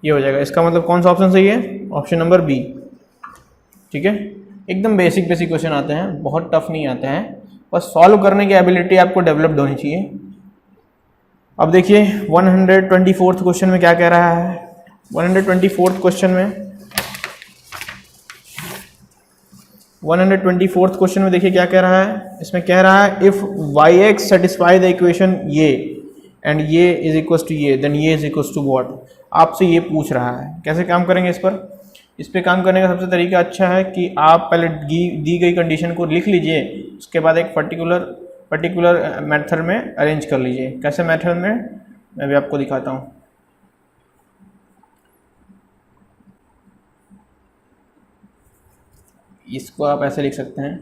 ये हो जाएगा। इसका मतलब कौन सा ऑप्शन सही है, ऑप्शन नंबर बी, ठीक है। एकदम बेसिक बेसिक क्वेश्चन आते हैं, बहुत टफ नहीं आते हैं, बस सॉल्व करने की एबिलिटी आपको डेवलप्ड होनी चाहिए। अब देखिए 124th क्वेश्चन में क्या कह रहा है, 124th क्वेश्चन में 124th क्वेश्चन में देखिए क्या कह रहा है, इसमें कह रहा है if y x satisfy the equation ये एंड ये इज इक्वल टू ये देन ये इज इक्वल टू व्हाट। आपसे ये पूछ रहा है, कैसे काम करेंगे इस पर। इस पे काम करने का सबसे तरीका अच्छा है कि आप पहले दी गई कंडीशन को लिख लीजिए, उसके बाद एक पर्टिकुलर मेथड में अरेंज कर लीजिए। कैसे मेथड में, मैं भी आपको दिखाता हूँ। इसको आप ऐसे लिख सकते हैं,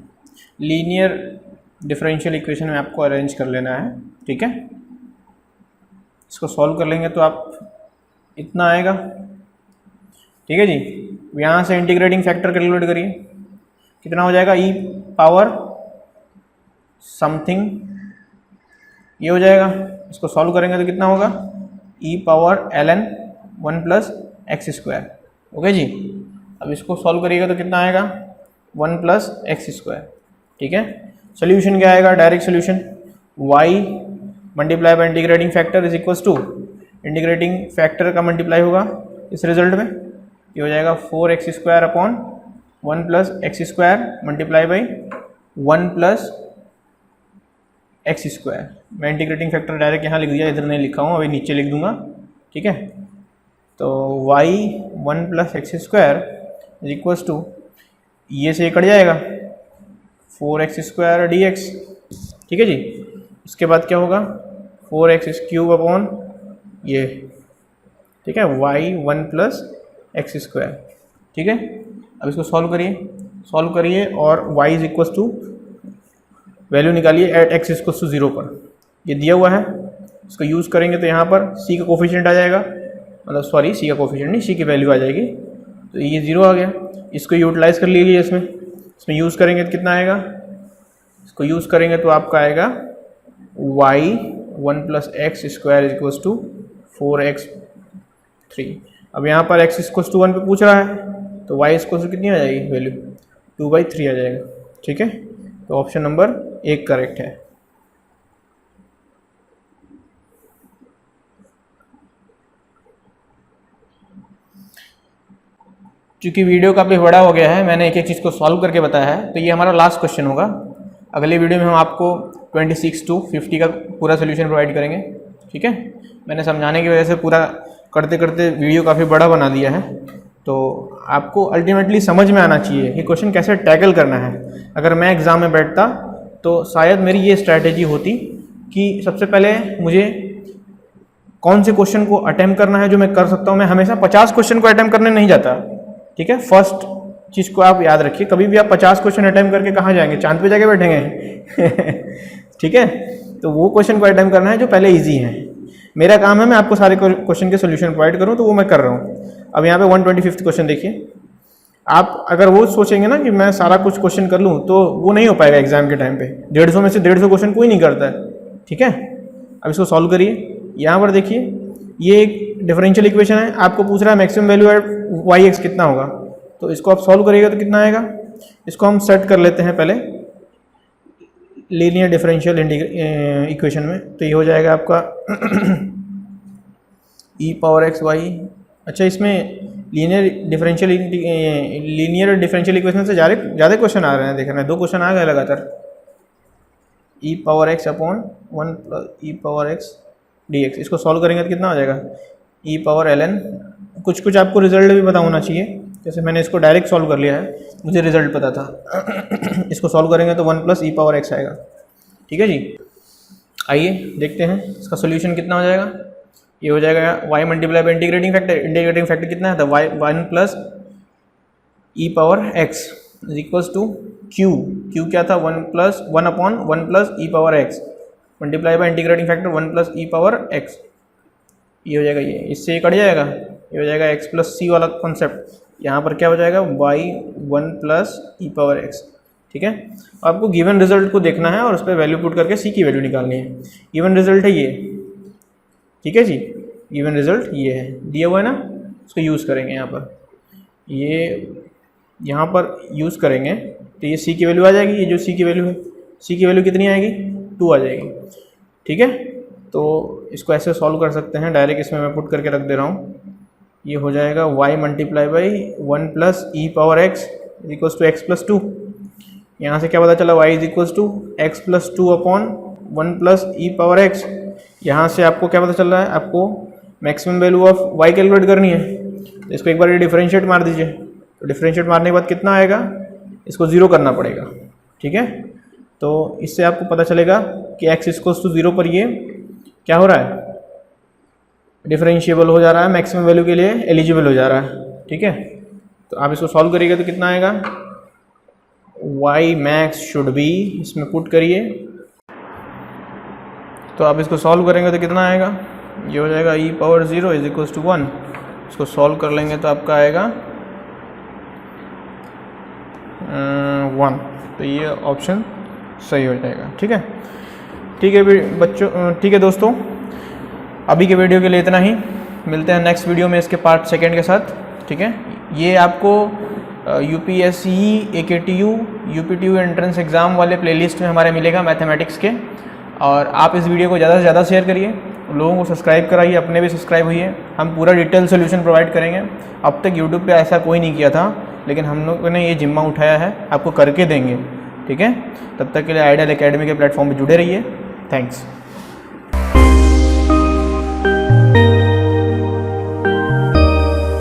लीनियर डिफरेंशियल इक्वेशन में आपको अरेंज कर लेना है, ठीक है। इसको सॉल्व कर लेंगे तो आप इतना आएगा, ठीक है जी। यहाँ से इंटीग्रेटिंग फैक्टर कैलकुलेट करिए, कितना हो जाएगा, ई पावर समथिंग, ये हो जाएगा। इसको सॉल्व करेंगे तो कितना होगा, E power ln 1 plus x square, okay जी। अब इसको सॉल्व करिएगा तो कितना आएगा, 1 प्लस एक्स स्क्वायर, ठीक है। सोल्यूशन क्या आएगा, direct solution y multiply by integrating factor is equals to, integrating factor का मल्टीप्लाई होगा इस रिजल्ट में, ये हो जाएगा 4x square upon 1 plus x square multiply by 1 plus x square. मैं इंटीग्रेटिंग फैक्टर डायरेक्ट यहाँ लिख दिया, इधर नहीं लिखा हूँ, अभी नीचे लिख दूंगा, ठीक है। तो y 1 plus x square is equals to, ये से कट जाएगा 4x स्क्वायर डी एक्स, ठीक है जी। उसके बाद क्या होगा, 4x क्यूब अपॉन ये, ठीक है, y 1 प्लस एक्स स्क्वायर, ठीक है। अब इसको सॉल्व करिए और y is equals to value निकालिए एट x इक्वल्स टू 0 पर, ये दिया हुआ है। इसको यूज़ करेंगे तो यहाँ पर c का कोफिशिएंट आ जाएगा, मतलब सॉरी c का कोफिशिएंट नहीं, c की वैल्यू आ जाएगी, तो ये 0 आ गया। इसको यूटिलाइज कर लीजिए, इसमें यूज़ करेंगे तो कितना आएगा, इसको यूज़ करेंगे तो आपका आएगा y 1 plus x square is equals to 4x3। अब यहाँ पर x इक्वल्स टू 1 पे पूछ रहा है, तो y इक्वल्स टू कितनी आ जाएगी वैल्यू, 2/3 आ जाएगा, ठीक है। तो ऑप्शन नंबर 1 करेक्ट है। चूँकि वीडियो काफ़ी बड़ा हो गया है, मैंने एक एक चीज़ को सॉल्व करके बताया है, तो ये हमारा लास्ट क्वेश्चन होगा। अगले वीडियो में हम आपको 26 to 50 का पूरा सोल्यूशन प्रोवाइड करेंगे। ठीक है, मैंने समझाने की वजह से पूरा करते करते वीडियो काफ़ी बड़ा बना दिया है, तो आपको अल्टीमेटली समझ में आना चाहिए कि क्वेश्चन कैसे टैकल करना है। अगर मैं एग्ज़ाम में बैठता तो शायद मेरी ये स्ट्रैटेजी होती कि सबसे पहले मुझे कौन से क्वेश्चन को अटेम्प्ट करना है जो मैं कर सकता हूँ। मैं हमेशा 50 क्वेश्चन को अटेम्प्ट करने नहीं जाता। ठीक है, फर्स्ट चीज़ को आप याद रखिए, कभी भी आप 50 क्वेश्चन अटेम्प्ट करके कहाँ जाएंगे, चांद पे जाके बैठेंगे। ठीक है, तो वो क्वेश्चन को अटेम्प्ट करना है जो पहले ईजी है। मेरा काम है मैं आपको सारे क्वेश्चन के सोल्यूशन प्रोवाइड करूँ, तो वो मैं कर रहा हूँ। अब यहाँ पे 125th क्वेश्चन देखिए। आप अगर वो सोचेंगे ना कि मैं सारा कुछ क्वेश्चन कर लूँ, तो वो नहीं हो पाएगा एग्जाम के टाइम पे। 150 में से 150 क्वेश्चन कोई नहीं करता है। ठीक है, अब इसको सॉल्व करिए। यहाँ पर देखिए, ये एक डिफरेंशियल इक्वेशन है, आपको पूछ रहा है maximum value at y x कितना होगा, तो इसको आप सॉल्व करिएगा तो कितना आएगा। इसको हम सेट कर लेते हैं पहले लीनियर डिफरेंशियल इक्वेशन में, तो ये हो जाएगा आपका ई पावर एक्स वाई। अच्छा, इसमें लीनियर डिफरेंशियल इक्वेशन से ज़्यादा क्वेश्चन आ रहे हैं, देख रहे हैं 2 क्वेश्चन आ गए लगातार। ई power x upon 1 plus e power x d x, इसको सॉल्व करेंगे तो कितना हो जाएगा, ई पावर एल एन। कुछ आपको रिजल्ट भी पता होना चाहिए, जैसे मैंने इसको डायरेक्ट सॉल्व कर लिया है, मुझे रिजल्ट पता था। इसको सॉल्व करेंगे तो 1 प्लस ई पावर एक्स आएगा। ठीक है जी, आइए देखते हैं इसका सोल्यूशन कितना हो जाएगा। ये हो जाएगा y multiply by integrating factor कितना है, तो y 1 plus e power x is equals to q क्या था, 1 upon 1 plus e power x multiply by integrating factor 1 plus e power x। ये हो जाएगा, ये इससे ये कट जाएगा, ये हो जाएगा x प्लस सी वाला कॉन्सेप्ट। यहाँ पर क्या हो जाएगा, y 1 plus e power x। ठीक है, आपको गिवन रिजल्ट को देखना है और उस पर वैल्यू पुट करके c की वैल्यू निकालनी है। गिवन रिजल्ट है ये। ठीक है जी, गिवन रिजल्ट ये है, दिया हुआ है ना, इसको यूज़ करेंगे यहाँ पर। ये यहाँ पर यूज़ करेंगे तो ये c की वैल्यू आ जाएगी। ये जो c की वैल्यू है, c की वैल्यू कितनी आएगी, 2 आ जाएगी। ठीक है, तो इसको ऐसे सॉल्व कर सकते हैं डायरेक्ट, इसमें मैं पुट करके रख दे रहा हूँ। ये हो जाएगा y multiply by 1 plus e power x equals to x plus 2। यहाँ से क्या पता चला, y is equals to x plus 2 upon 1 plus e power x. यहाँ से आपको क्या पता चल रहा है, आपको maximum value of y calculate करनी है, तो इसको एक बार डिफरेंशिएट मार दीजिए। तो डिफरेंशिएट मारने के बाद कितना आएगा, इसको 0 करना पड़ेगा। ठीक है, तो इससे आपको पता चलेगा कि x इक्वल्स टू 0 पर ये क्या हो रहा है, डिफरेंशिएबल हो जा रहा है, मैक्सिमम वैल्यू के लिए एलिजिबल हो जा रहा है। ठीक है, तो आप इसको सॉल्व करिएगा तो कितना आएगा, y मैक्स शुड बी, इसमें पुट करिए तो आप इसको सॉल्व करेंगे तो कितना आएगा, ये हो जाएगा e power 0 is equals to 1। इसको सॉल्व कर लेंगे तो आपका आएगा 1, तो ये ऑप्शन सही हो जाएगा। ठीक है, ठीक है बच्चों, ठीक है दोस्तों, अभी के वीडियो के लिए इतना ही। मिलते हैं नेक्स्ट वीडियो में इसके पार्ट 2 के साथ। ठीक है, ये आपको UPSC, AKTU, UPTU entrance exam वाले प्लेलिस्ट में हमारे मिलेगा मैथमेटिक्स के। और आप इस वीडियो को ज़्यादा से ज़्यादा शेयर करिए, लोगों को सब्सक्राइब कराइए, अपने भी सब्सक्राइब होइए। हम पूरा डिटेल सोल्यूशन प्रोवाइड करेंगे। अब तक यूट्यूब पे ऐसा कोई नहीं किया था, लेकिन हम लोगों ने ये जिम्मा उठाया है, आपको करके देंगे। ठीक है, तब तक के लिए आइडियल एकेडमी के प्लेटफॉर्म पर जुड़े रहिए। थैंक्स।